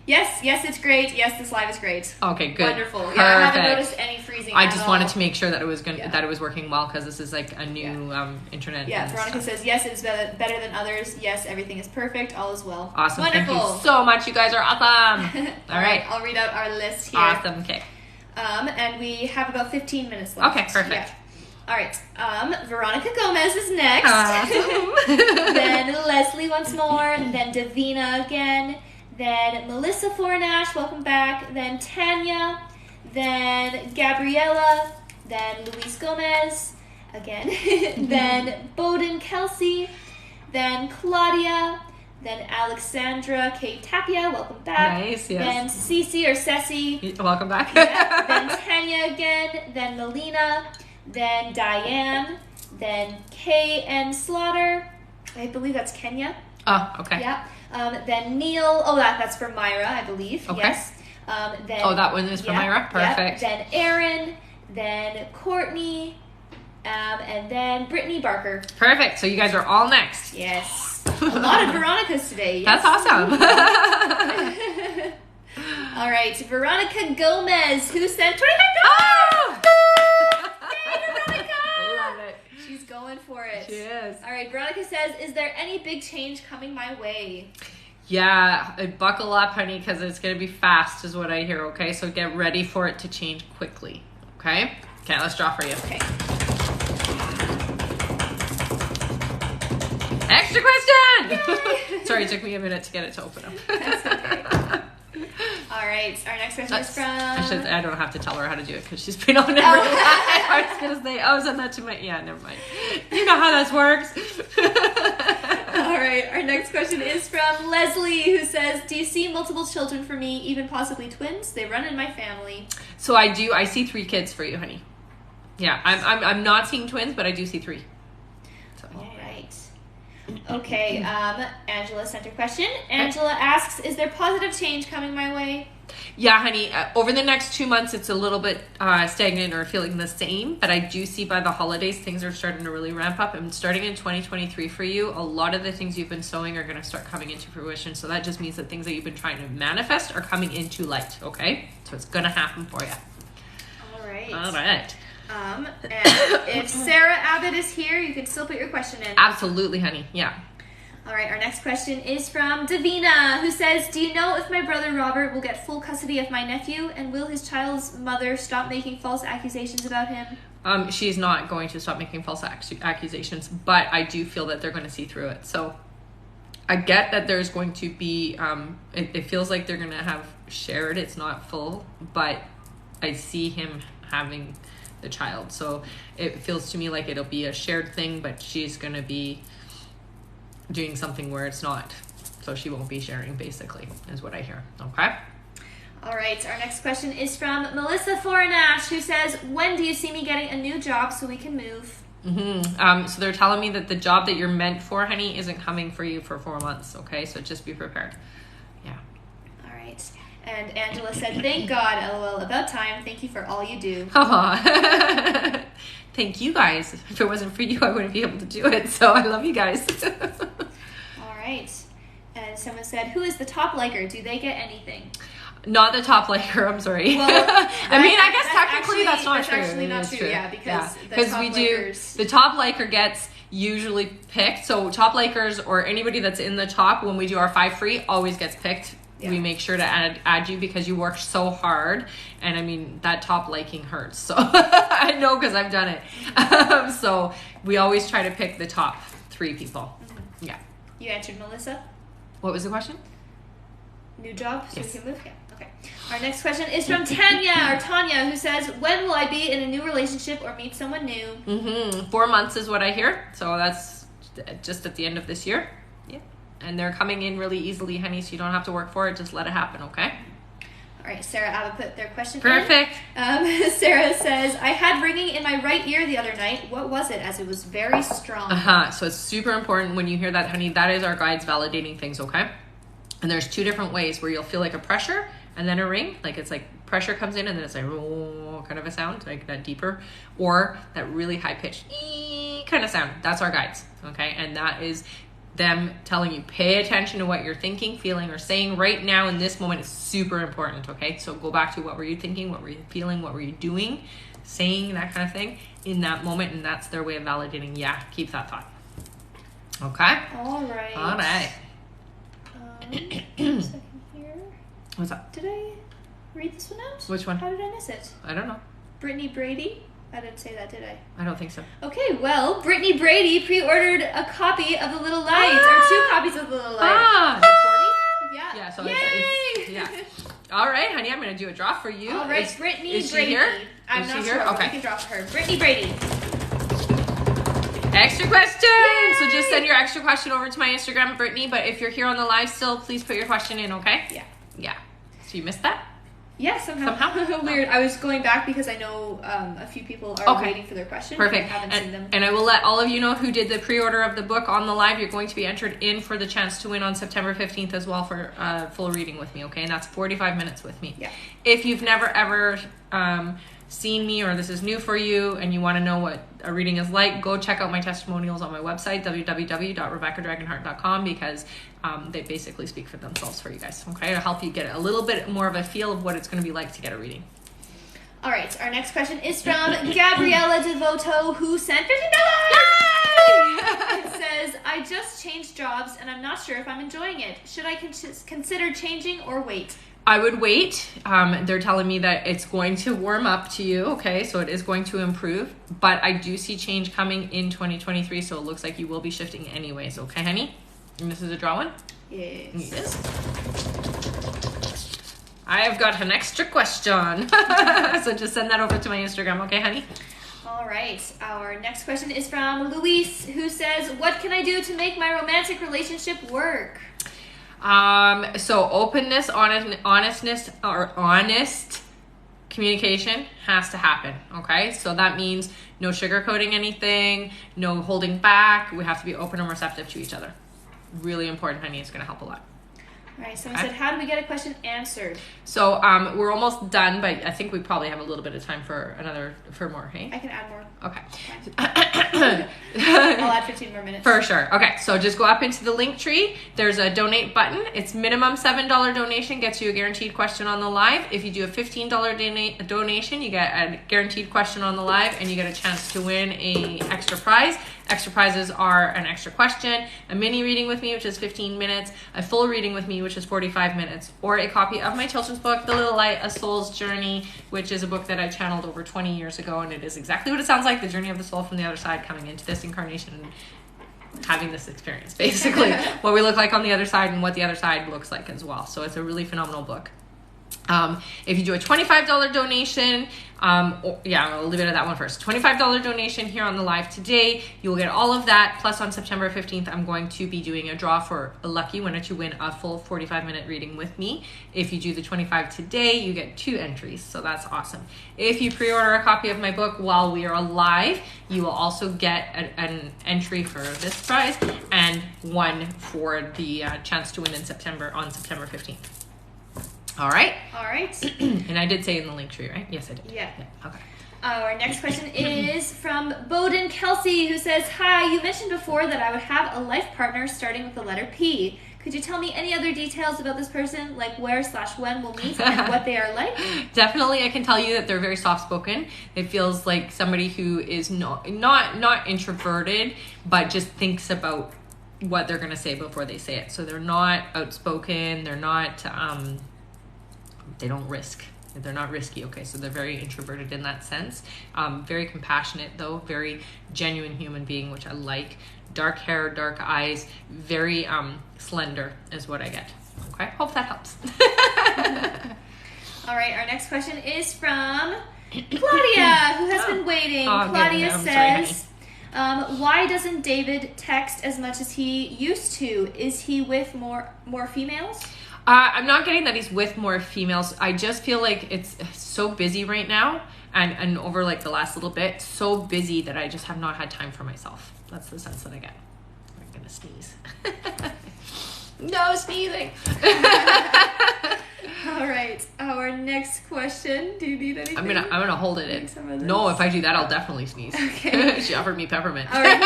Yes, it's great. Yes, this live is great. Okay, good. Wonderful. Perfect. Yeah, I haven't noticed any freezing. I just wanted to make sure that it was that it was working well because this is like a new internet. Yeah, Veronica says yes, it's better than others. Yes, everything is perfect. All is well. Awesome. Wonderful. Thank you so much. You guys are awesome. All right. I'll read out our list here. Awesome. Okay. And we have about 15 minutes left. Okay, perfect. Yeah. All right. Veronica Gomez is next. Awesome. Then Leslie once more. Then Davina again. Then Melissa Fornash, welcome back. Then Tanya. Then Gabriella. Then Luis Gomez again. Then Bowden Kelsey. Then Claudia. Then Alexandra K. Tapia, welcome back. Nice, yes. Then Cece or Ceci. Welcome back. Yeah. Then Tanya again. Then Melina. Then Diane. Then K.N. Slaughter. I believe that's Kenya. Oh, okay. Yeah. Then Neil. Oh, that's for Myra, I believe. Okay. Yes. Then, that one is for Myra? Perfect. Then Aaron. Then Courtney. And then Brittany Barker. Perfect. So you guys are all next. Yes. A lot of Veronicas today. Yes. That's awesome. All right. Veronica Gomez, who sent $25. Oh! Yay, Veronica! Love it. She's going for it. She is. All right. Veronica says, is there any big change coming my way? Yeah, buckle up, honey, because it's going to be fast is what I hear, okay? So get ready for it to change quickly, okay? Okay, let's draw for you. Okay. Extra question! Sorry, it took me a minute to get it to open up. That's okay. All right, our next question is from... I don't have to tell her how to do it because she's been on every live. I was going to say, send that to my... Yeah, never mind. You know how this works. All right, our next question is from Leslie, who says, do you see multiple children for me, even possibly twins? They run in my family. So I do. I see 3 kids for you, honey. Yeah, I'm not seeing twins, but I do see 3. So. All right. Okay, Angela sent her question. Angela asks, is there positive change coming my way? Yeah, honey, over the next 2 months, it's a little bit stagnant or feeling the same, but I do see by the holidays, things are starting to really ramp up. And starting in 2023 for you, a lot of the things you've been sowing are going to start coming into fruition. So that just means that things that you've been trying to manifest are coming into light, okay? So it's going to happen for you. All right. All right. And if Sarah Abbott is here, you can still put your question in. Absolutely, honey. Yeah. All right, our next question is from Davina, who says, do you know if my brother Robert will get full custody of my nephew, and will his child's mother stop making false accusations about him? She's not going to stop making false accusations, but I do feel that they're going to see through it. So I get that there's going to be, it feels like they're going to have shared. It's not full, but I see him having the child. So it feels to me like it'll be a shared thing, but she's going to be doing something where it's not. So she won't be sharing, basically, is what I hear. Okay? All right. Our next question is from Melissa Fornash, who says, when do you see me getting a new job so we can move? So they're telling me that the job that you're meant for, honey, isn't coming for you for 4 months. Okay? So just be prepared. Yeah. All right. And Angela said, thank God, LOL, about time. Thank you for all you do. Aww. Thank you guys. If it wasn't for you, I wouldn't be able to do it. So I love you guys. All right. And someone said, who is the top liker? Do they get anything? Not the top liker, I'm sorry. Well, I mean, I guess technically that's not true. That's actually not It's true, yeah, because the top liker gets usually picked. So top likers or anybody that's in the top when we do our 5 free always gets picked. Yeah. We make sure to add you because you work so hard, and I mean that top liking hurts. So I know because I've done it. So we always try to pick the top 3 people. Mm-hmm. Yeah. You answered, Melissa. What was the question? New job, so yes. we can move. Yeah. Okay. Our next question is from Tanya, who says, "When will I be in a new relationship or meet someone new?" 4 months is what I hear. So that's just at the end of this year. Yeah. And they're coming in really easily, honey, so you don't have to work for it. Just let it happen, okay? All right, Sarah Abba put their question Perfect. in. Sarah says, "I had ringing in my right ear the other night. What was it, as it was very strong?" So it's super important when you hear that, honey. That is our guides validating things, okay? And there's 2 different ways where you'll feel like a pressure and then a ring. Like it's like pressure comes in and then it's like oh, kind of a sound, like that deeper. Or that really high-pitched kind of sound. That's our guides, okay? And that is them telling you, pay attention to what you're thinking, feeling, or saying right now in this moment is super important, okay? So go back to what were you thinking, what were you feeling, what were you doing, saying, that kind of thing in that moment, and that's their way of validating, yeah, keep that thought. Okay? All right. All right. A second here. What's up? Did I read this one out? Which one? How did I miss it? I don't know. Brittany Brady? I didn't say that, did I? I don't think so. Okay, well, Brittany Brady pre-ordered a copy of The Little Light, or 2 copies of The Little Light. Is it 40? Yeah. Yeah, so Yay! it's yeah. All right, honey, I'm going to do a draw for you. All right, Brittany is Brady. She here? I'm is not she sure, here? but Okay. we can draw for her. Brittany Brady. Extra question. Yay! So just send your extra question over to my Instagram, Brittany. But if you're here on the live still, please put your question in, okay? Yeah. Yeah. So you missed that? Yeah, somehow. Weird. I was going back because I know a few people are waiting for their question. Perfect. I haven't seen them. And I will let all of you know who did the pre-order of the book on the live. You're going to be entered in for the chance to win on September 15th as well for full reading with me, okay? And that's 45 minutes with me. Yeah. If you've never ever seen me or this is new for you and you want to know what a reading is like, go check out my testimonials on my website, www.rebeccadragonheart.com, because they basically speak for themselves for you guys, okay? To help you get a little bit more of a feel of what it's going to be like to get a reading. All right, our next question is from Gabriella Devoto, who sent $50. It says, "I just changed jobs and I'm not sure if I'm enjoying it. Should I consider changing or wait?" I would wait. They're telling me that it's going to warm up to you, okay? So it is going to improve, but I do see change coming in 2023, so it looks like you will be shifting anyways, okay, honey? And this is a draw one? Yes. Yes. I have got an extra question. So just send that over to my Instagram, okay, honey? All right, our next question is from Luis, who says, "What can I do to make my romantic relationship work?" So openness, honest communication has to happen, okay? So that means no sugarcoating anything, no holding back. We have to be open and receptive to each other. Really important, honey. It's going to help a lot. All right, someone said, "How do we get a question answered?" So we're almost done, but I think we probably have a little bit of time for more, hey? I can add more. Okay. I'll add 15 more minutes. For sure. Okay, so just go up into the link tree. There's a donate button. It's minimum $7 donation, gets you a guaranteed question on the live. If you do a $15 donation, you get a guaranteed question on the live, and you get a chance to win a extra prize. Extra prizes are an extra question, a mini reading with me, which is 15 minutes, a full reading with me, which is 45 minutes, or a copy of my children's book, The Little Light, A Soul's Journey, which is a book that I channeled over 20 years ago, and it is exactly what it sounds like, the journey of the soul from the other side, coming into this incarnation and having this experience, basically. What we look like on the other side and what the other side looks like as well. So it's a really phenomenal book. If you do a $25 donation, I'll leave it at that one first. $25 donation here on the live today, you will get all of that. Plus on September 15th, I'm going to be doing a draw for a lucky winner to win a full 45-minute reading with me. If you do the 25 today, you get 2 entries. So that's awesome. If you pre-order a copy of my book while we are live, you will also get an entry for this prize and one for the chance to win in September on September 15th. All right. And I did say in the link tree, right? Yes, I did. Yeah. Okay. Our next question is from Bowden Kelsey, who says, "Hi, you mentioned before that I would have a life partner starting with the letter P. Could you tell me any other details about this person, like where/when we'll meet and what they are like? Definitely, I can tell you that they're very soft-spoken. It feels like somebody who is not introverted, but just thinks about what they're going to say before they say it. So they're not outspoken. They're not, they don't risk. They're not risky, okay? So they're very introverted in that sense. Very compassionate, though. Very genuine human being, which I like. Dark hair, dark eyes. Very slender is what I get. Okay? Hope that helps. All right, our next question is from Claudia, who has been waiting. Claudia says, why doesn't David text as much as he used to? Is he with more females? I'm not getting that he's with more females. I just feel like it's so busy right now, and over like the last little bit, so busy that I just have not had time for myself. That's the sense that I get. I'm gonna sneeze. No sneezing. All right, our next question. Do you need anything? I'm gonna hold it in. No, if I do that, I'll definitely sneeze. Okay. She offered me peppermint. All right.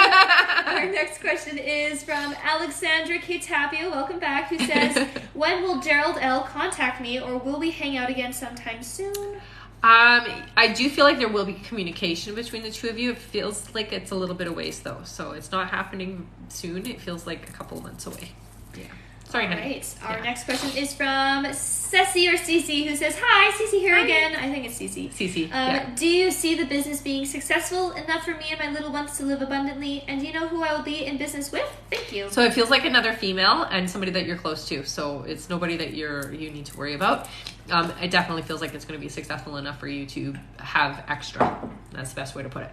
Our next question is from Alexandra K. Tapio. Welcome back. Who says, when will Gerald L. contact me, or will we hang out again sometime soon? I do feel like there will be communication between the two of you. It feels like it's a little bit of ways though, so it's not happening soon. It feels like a couple of months away. Yeah. Sorry, honey. Right. Our next question is from Ceci or Cece, who says, hi, Cece here again. I think it's Cece. Cece, Do you see the business being successful enough for me and my little ones to live abundantly? And do you know who I will be in business with? Thank you. So it feels like another female and somebody that you're close to. So it's nobody that you need to worry about. It definitely feels like it's going to be successful enough for you to have extra. That's the best way to put it.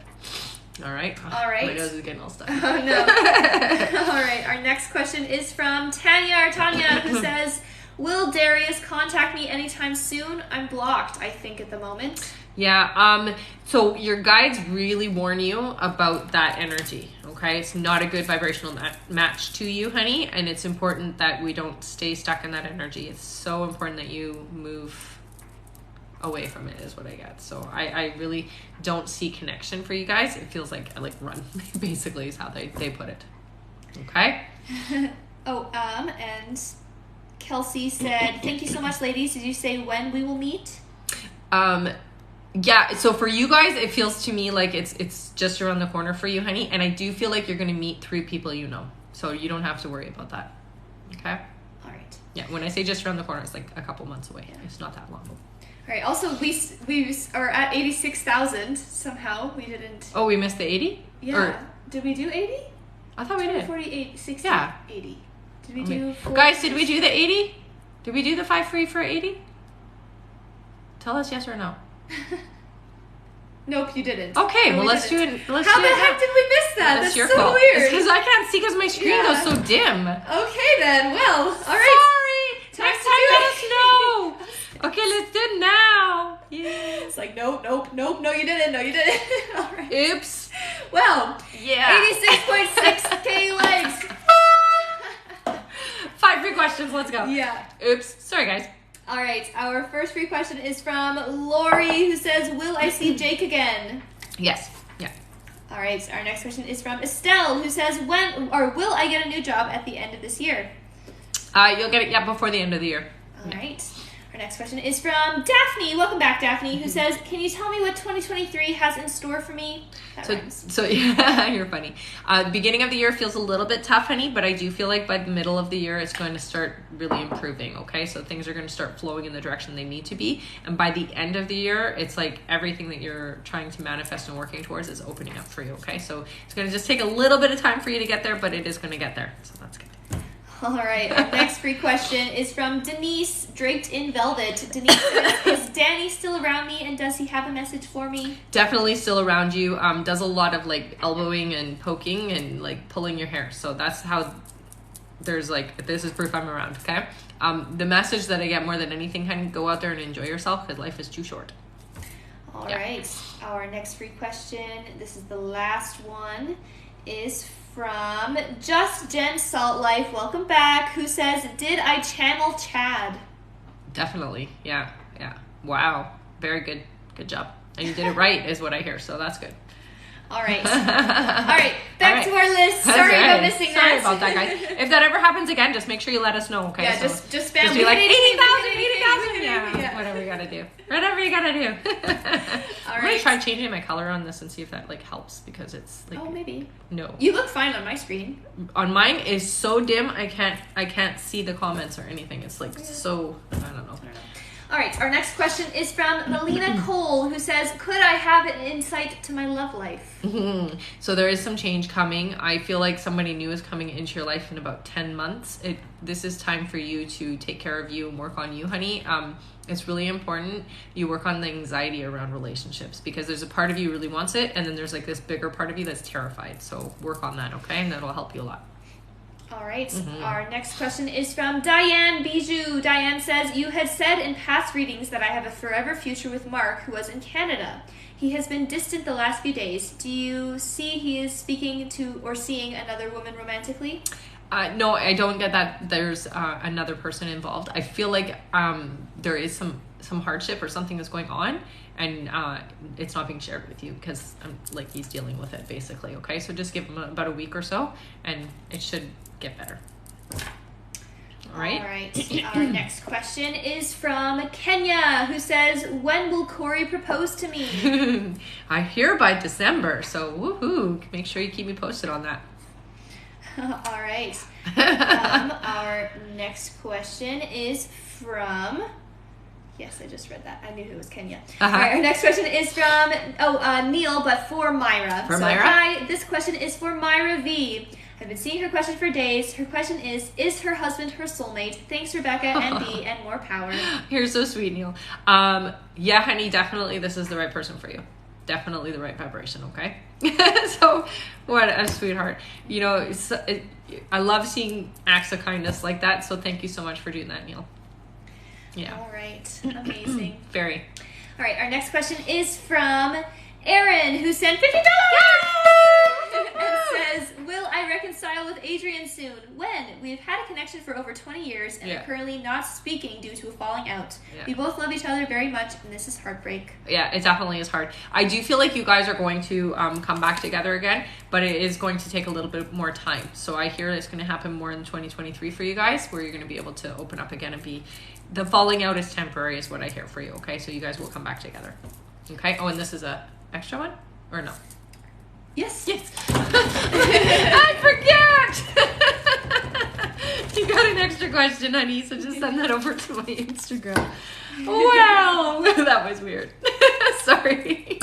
All right. My nose is getting all stuck. Oh, no. All right. Our next question is from Tanya, who says, will Darius contact me anytime soon? I'm blocked, I think, at the moment. Yeah. So your guides really warn you about that energy. Okay. It's not a good vibrational match to you, honey. And it's important that we don't stay stuck in that energy. It's so important that you move away from it is what I get. So I really don't see connection for you guys. It feels like run, basically is how they put it. Okay. And Kelsey said, thank you so much, ladies. Did you say when we will meet? Yeah, so for you guys, it feels to me like it's just around the corner for you, honey. And I do feel like you're going to meet 3 people you know. So you don't have to worry about that. Okay? All right. Yeah, when I say just around the corner, it's like a couple months away. Yeah. It's not that long. All right. Also, we are at 86,000 somehow. We didn't. Oh, we missed the 80? Yeah. Did we do 80? I thought we did. 48, 60, yeah. 80. Did we do 40? Guys, did we do the 80? Did we do the 5 free for 80? Tell us yes or no. Nope, you didn't. Okay, no, well, let's didn't. do it. How the heck did we miss that? That's your so fault. weird. It's because I can't see because my screen goes so dim. Okay, then. Well, all right. Sorry. Next time, let us know. Okay, let's do it now. Yeah. It's like, nope. No, you didn't. All right. Oops. Well, yeah. 86.6K likes. 5 free questions. Let's go. Yeah. Oops. Sorry, guys. All right. Our first free question is from Lori, who says, will I see Jake again? Yes. Yeah. All right. Our next question is from Estelle, who says, will I get a new job at the end of this year? You'll get it, before the end of the year. All right. Our next question is from Daphne. Welcome back, Daphne, who says, can you tell me what 2023 has in store for me? So yeah, you're funny. Beginning of the year feels a little bit tough, honey, but I do feel like by the middle of the year, it's going to start really improving, okay? So things are going to start flowing in the direction they need to be. And by the end of the year, it's like everything that you're trying to manifest and working towards is opening up for you, okay? So it's going to just take a little bit of time for you to get there, but it is going to get there. So that's good. All right, our next free question is from Denise, draped in velvet. Denise says, is Danny still around me, and does he have a message for me? Definitely still around you. Does a lot of elbowing and poking and pulling your hair. So that's how there's this is proof I'm around, okay? The message that I get more than anything, honey, go out there and enjoy yourself because life is too short. All right, our next free question, this is the last one, is from Just Jen Salt Life, welcome back, who says, did I channel Chad? Definitely, yeah. Wow, very good job. And you did it right is what I hear, so that's good. All right. Back to our list. Sorry about missing that. Sorry about that, guys. If that ever happens again, just make sure you let us know, okay? Yeah, so just spam. Just be like 80,000. Yeah, whatever you gotta do. Whatever you gotta do. I'm gonna try changing my color on this and see if that like helps, because it's like. Oh, maybe. No. You look fine on my screen. On mine is so dim, I can't see the comments or anything. It's like so. I don't know. All right, our next question is from Melina Cole, who says, could I have an insight to my love life? So there is some change coming. I feel like somebody new is coming into your life in about 10 months. This is time for you to take care of you and work on you, honey. It's really important you work on the anxiety around relationships, because there's a part of you who really wants it, and then there's like this bigger part of you that's terrified. So work on that, okay? And that'll help you a lot. All right. Our next question is from Diane Bijou. Diane says, you had said in past readings that I have a forever future with Mark, who was in Canada. He has been distant the last few days. Do you see he is speaking to or seeing another woman romantically? No, I don't get that there's another person involved. I feel like there is some hardship or something that's going on, and it's not being shared with you, because like he's dealing with it basically, okay? So just give him about a week or so, and it should get better. All right. Our next question is from Kenya, who says, when will Corey propose to me? I hear by December, so woohoo. Make sure you keep me posted on that. All right. Our next question is from... Yes, I just read that. I knew it was Kenya. All right, our next question is from Neil, but for Myra. Myra? Hi, this question is for Myra V. I've been seeing her question for days. Her question is her husband her soulmate? Thanks, Rebecca and B, and more power. You're so sweet, Neil. Yeah, honey, definitely this is the right person for you. Definitely the right vibration, okay? So, what a sweetheart. You know, I love seeing acts of kindness like that, so thank you so much for doing that, Neil. Yeah. All right. Amazing. Very. All right, our next question is from Erin, who sent $50 and says, will I reconcile with Adrian soon? When? We've had a connection for over 20 years and are currently not speaking due to a falling out. We both love each other very much, and this is heartbreak. Yeah, it definitely is hard. I do feel like you guys are going to come back together again, but it is going to take a little bit more time. So I hear it's going to happen more in 2023 for you guys, where you're going to be able to open up again and be... The falling out is temporary is what I hear for you, okay? So you guys will come back together. Okay? Oh, and this is a extra one? Or no? Yes. I forget! You got an extra question, honey, so just send that over to my Instagram. Wow! That was weird. Sorry.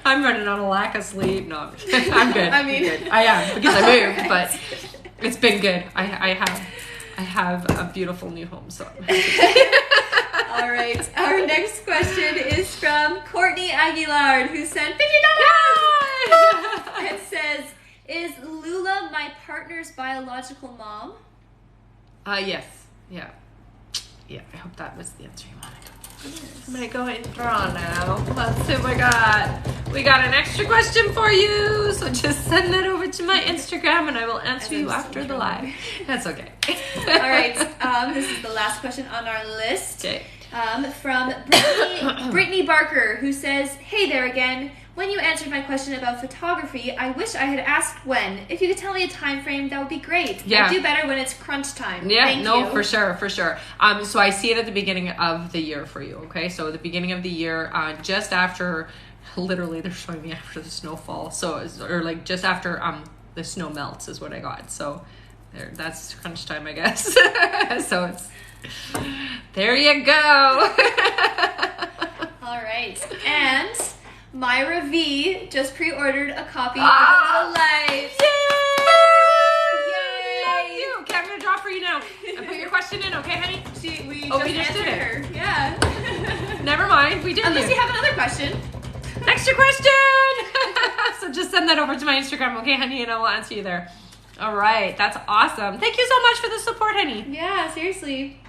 I'm running on a lack of sleep. No, I'm good. I mean, good. I am, because I moved, but it's been good. I have a beautiful new home, so I'm happy. All right. Our next question is from Courtney Aguilar, who sent $50 and says, is Lula my partner's biological mom? Yes. Yeah. I hope that was the answer you wanted. Yes. I'm gonna go ahead and draw now. Let's see what we got. We got an extra question for you, so just send that over to my Instagram and I will answer you after the live. That's okay. All right. This is the last question on our list. Okay. From Brittany Barker, who says, hey there again. When you answered my question about photography, I wish I had asked when. If you could tell me a time frame, that would be great. Yeah. I do better when it's crunch time. Yeah, Thank you. for sure. So I see it at the beginning of the year for you, okay? So at the beginning of the year, just after, literally they're showing me after the snowfall. So, or like just after the snow melts is what I got. So that's crunch time, I guess. So it's, there you go. All right. And Myra V just pre-ordered a copy of Little Life. Yay! Love you. Okay, I'm gonna draw for you now. And put your question in, okay, honey? We just did her. it. Yeah. Never mind, we did. Unless you have another question. Extra question. So just send that over to my Instagram, okay, honey, and I will answer you there. All right, that's awesome. Thank you so much for the support, honey. Yeah, seriously.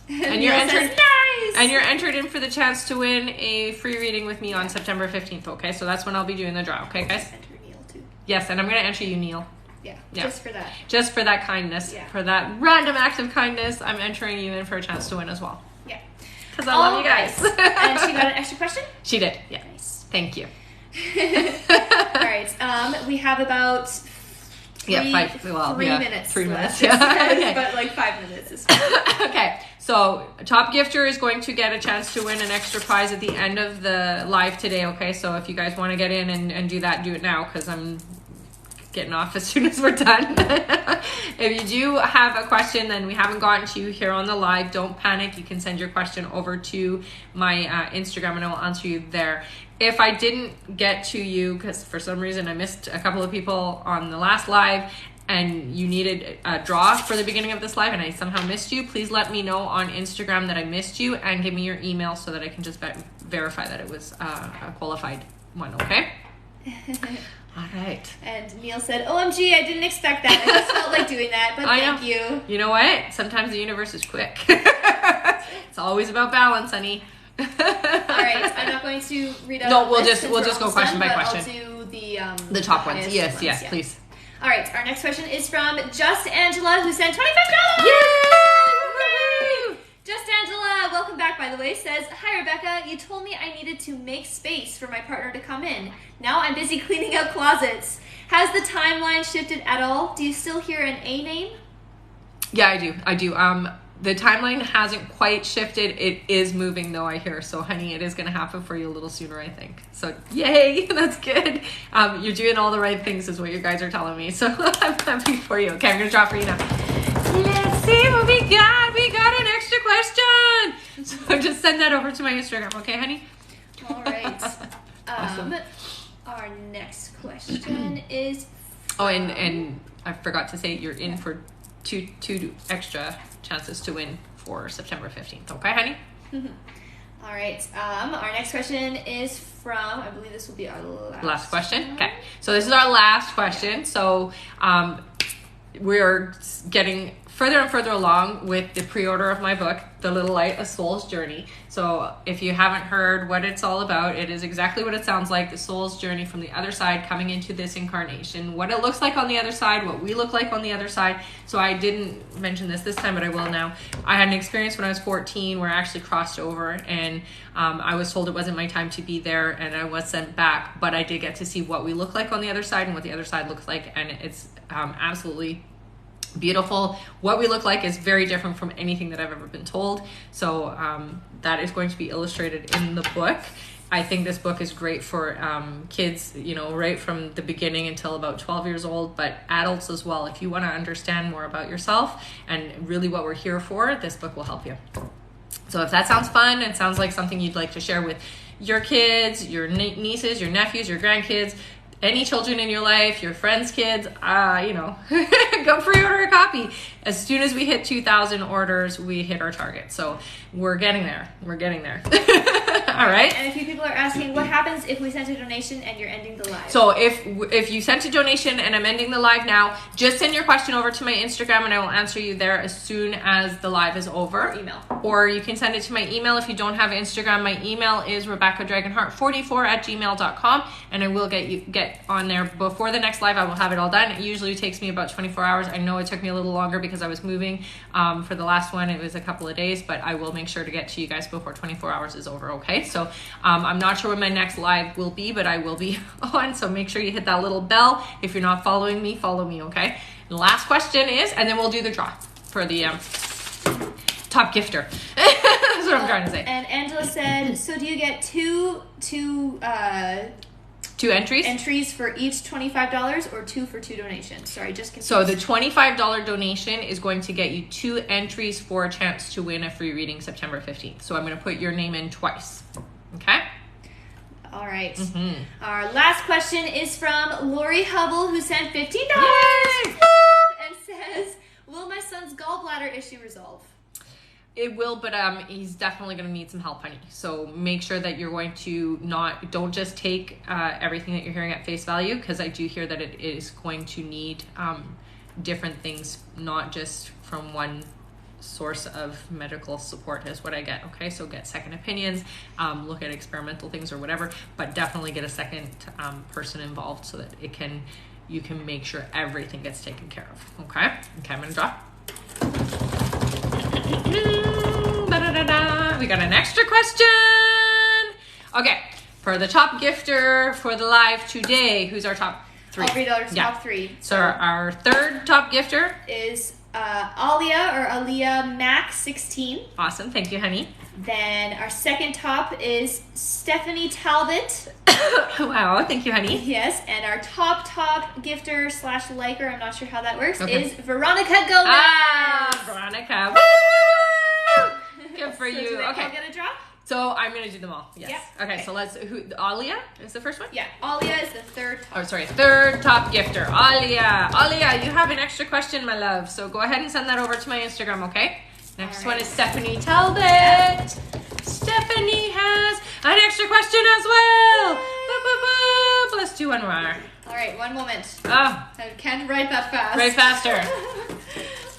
And you're entered. Nice. And you're entered in for the chance to win a free reading with me on September 15th. Okay, so that's when I'll be doing the draw. Okay, guys. Enter Neil too. Yes, and I'm gonna enter you, Neil. Yeah. Just for that. Just for that kindness. Yeah. For that random act of kindness, I'm entering you in for a chance to win as well. Yeah. Because I love you guys. And she got an extra question? She did. Yeah. Nice. Thank you. we have about three minutes. 3 minutes. Left. Yeah. Okay. But like 5 minutes is fine. Okay, so top gifter is going to get a chance to win an extra prize at the end of the live today, okay? So if you guys want to get in and do that, do it now, because I'm getting off as soon as we're done. If you do have a question then we haven't gotten to you here on the live, don't panic. You can send your question over to my Instagram and I will answer you there. If I didn't get to you, because for some reason I missed a couple of people on the last live, and you needed a draw for the beginning of this live and I somehow missed you, please let me know on Instagram that I missed you and give me your email so that I can just verify that it was a qualified one, okay? All right. And Neil said, OMG, I didn't expect that. I just felt like doing that, but thank you. You know what? Sometimes the universe is quick. It's always about balance, honey. All right, I'm not going to read out. No, we'll just go question by question. I'll do the top ones. Yes, yeah. please. All right, our next question is from Just Angela, who sent $25. Yay! Just Angela, welcome back, by the way, says, hi, Rebecca. You told me I needed to make space for my partner to come in. Now I'm busy cleaning out closets. Has the timeline shifted at all? Do you still hear an A name? Yeah, I do. The timeline hasn't quite shifted. It is moving though, I hear. So honey, it is going to happen for you a little sooner, I think. So yay, that's good. You're doing all the right things is what you guys are telling me. So I'm happy for you. Okay, I'm going to draw for you now. Let's see what we got. We got an extra question. So just send that over to my Instagram. Okay, honey? All right. Awesome. Our next question is... Oh, and I forgot to say you're in for two extra chances to win for September 15th. Okay, honey? All right. Our next question is from, I believe this will be our last question. Okay. So this is our last question. So we're getting further and further along with the pre-order of my book, The Little Light, A Soul's Journey. So if you haven't heard what it's all about, it is exactly what it sounds like, the soul's journey from the other side coming into this incarnation, what it looks like on the other side, what we look like on the other side. So I didn't mention this time, but I will now. I had an experience when I was 14 where I actually crossed over and I was told it wasn't my time to be there and I was sent back, but I did get to see what we look like on the other side and what the other side looks like, and it's absolutely beautiful. What we look like is very different from anything that I've ever been told. So that is going to be illustrated in the book. I think this book is great for kids, you know, right from the beginning until about 12 years old, but adults as well. If you want to understand more about yourself and really what we're here for, this book will help you. So if that sounds fun and sounds like something you'd like to share with your kids, your nieces, your nephews, your grandkids, any children in your life, your friends' kids, you know, go pre-order a copy. As soon as we hit 2,000 orders, we hit our target. So we're getting there. We're getting there. All right. And a few people are asking, what happens if we send a donation and you're ending the live? So if you sent a donation and I'm ending the live now, just send your question over to my Instagram and I will answer you there as soon as the live is over. Email. Or you can send it to my email if you don't have Instagram. My email is rebeccadragonheart44@gmail.com, and I will get on there before the next live. I will have it all done. It usually takes me about 24 hours. I know it took me a little longer because I was moving. For the last one, it was a couple of days, but I will make sure to get to you guys before 24 hours is over, okay? So I'm not sure when my next live will be, but I will be on, so make sure you hit that little bell. If you're not following me, follow me, okay? The last question is, and then we'll do the draw for the top gifter. That's what I'm trying to say. And Angela said, so do you get two entries for each $25 or two for two donations? Sorry, just confused. So the $25 donation is going to get you 2 entries for a chance to win a free reading September 15th. So I'm going to put your name in twice. Okay? All right. Mm-hmm. Our last question is from Lori Hubble, who sent $15 and says, will my son's gallbladder issue resolve? It will, but he's definitely going to need some help, honey. So make sure that you're going to don't just take everything that you're hearing at face value, because I do hear that it is going to need different things, not just from one source of medical support is what I get. Okay, so get second opinions, look at experimental things or whatever, but definitely get a second person involved so that you can make sure everything gets taken care of. Okay, I'm gonna draw. We got an extra question. Okay, for the top gifter for the live today, who's our top? Three. I'll read our top Yeah. three. So our third top gifter is Alia or Aliyah Mac 16. Awesome. Thank you, honey. Then our second top is Stephanie Talbot. Wow. Thank you, honey. Yes, and our top gifter / liker, I'm not sure how that works, Okay. is Veronica Gomez. Ah, Veronica. Woo! Good for So you. do they Okay. all get a drop? So I'm gonna do them all. Yes. Yeah. Okay. So let's. Alia is the first one. Yeah, Alia is the third top. Oh, sorry. Third top gifter, Alia. Alia, you have an extra question, my love. So go ahead and send that over to my Instagram, okay? Next All right. one is Stephanie Talbot. Stephanie has an extra question as well. Boop, boop, boop. Let's do one more. All right, one moment. Oh, I can't write that fast. right faster.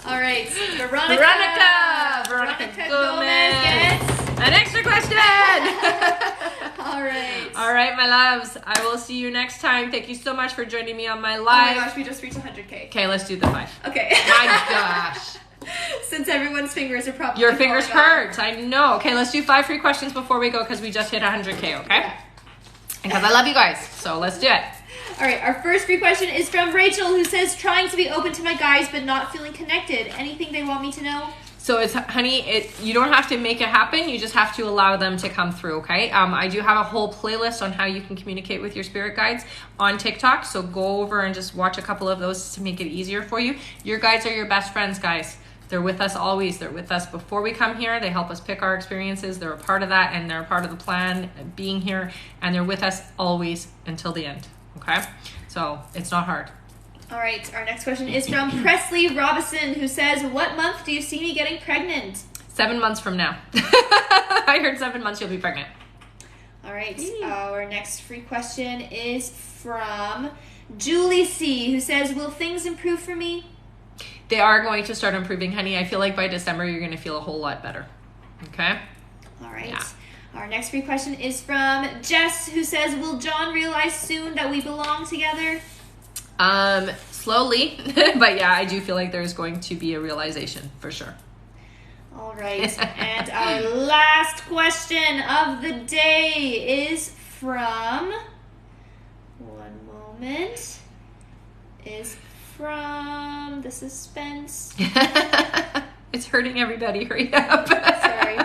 All right, Veronica Veronica Gomez gets. An extra question. All right. All right, my loves. I will see you next time. Thank you so much for joining me on my Oh my live. gosh, we just reached 100K. Okay, let's do the 5. Okay. My gosh. Since everyone's fingers are probably Your fingers falling off. hurt. I know. Okay, let's do 5 free questions before we go because we just hit 100K, okay? Yeah. Because I love you guys. So let's do it. All right, our first free question is from Rachel, who says, trying to be open to my guys but not feeling connected. Anything they want me to know? So it's, honey, you don't have to make it happen. You just have to allow them to come through, okay? I do have a whole playlist on how you can communicate with your spirit guides on TikTok. So go over and just watch a couple of those to make it easier for you. Your guides are your best friends, guys. They're with us always. They're with us before we come here. They help us pick our experiences. They're a part of that, and they're a part of the plan being here. And they're with us always until the end, okay? So it's not hard. All right, our next question is from Presley Robinson, who says, what month do you see me getting pregnant? 7 months from now. I heard 7 months you'll be pregnant. All right, our next free question is from Julie C., who says, will things improve for me? They are going to start improving, honey. I feel like by December, you're going to feel a whole lot better. Okay? All right. Yeah. Our next free question is from Jess, who says, will John realize soon that we belong together? Slowly. But yeah, I do feel like there's going to be a realization for sure. All right. And our last question of the day is from, one moment, is from the suspense. It's hurting everybody. Hurry up. Sorry.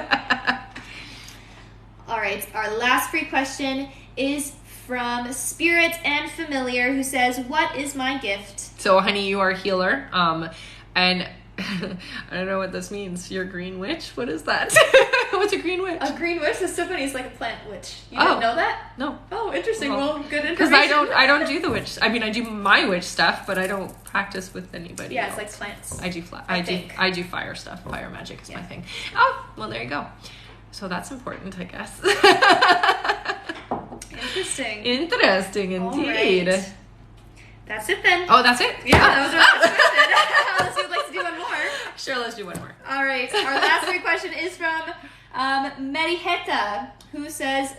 All right. Our last free question is from Spirit and Familiar, who says, what is my gift? So, honey, you are a healer. And I don't know what this means. You're a green witch? What is that? What's a green witch? A green witch? The Stephanie is like a plant witch. You Oh. didn't know that? No. Oh, interesting. Well, Well, good Because information. I don't do the witch. I mean, I do my witch stuff, but I don't practice with anybody Yeah, else. it's like plants. I do think. I do fire stuff. Fire magic is my Yeah. thing. Oh, well, there you go. So that's important, I guess. Interesting. Interesting All indeed. right. That's it then. Oh, that's it? Yeah, that was our last question. Unless you'd like to do one more. Sure, let's do one more. All right. Our last free question is from Meriheta, who says,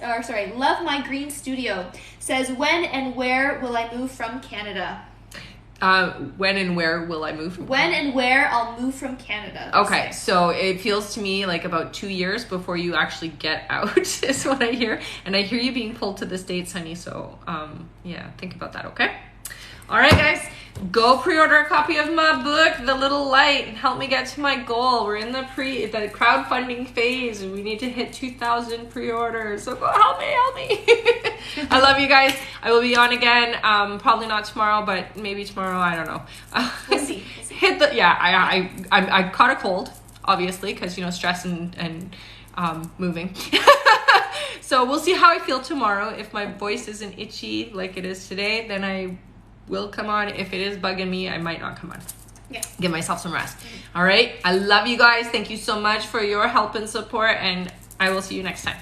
Love My Green Studio, says, when and where will I move from Canada? When and where will I move? When and where I'll move from Canada. Okay, so it feels to me like about 2 years before you actually get out is what I hear. And I hear you being pulled to the States, honey. So, yeah, think about that, okay? All right, guys, go pre-order a copy of my book, The Little Light, and help me get to my goal. We're in the crowdfunding phase, and we need to hit 2,000 pre-orders. So go help me. I love you guys. I will be on again. Probably not tomorrow, but maybe tomorrow. I don't know. We'll see. I caught a cold, obviously, because stress and moving. So we'll see how I feel tomorrow. If my voice isn't itchy like it is today, then I will come on. If it is bugging me, I might not come on. Yeah. Give myself some rest. All right. I love you guys. Thank you so much for your help and support, and I will see you next time.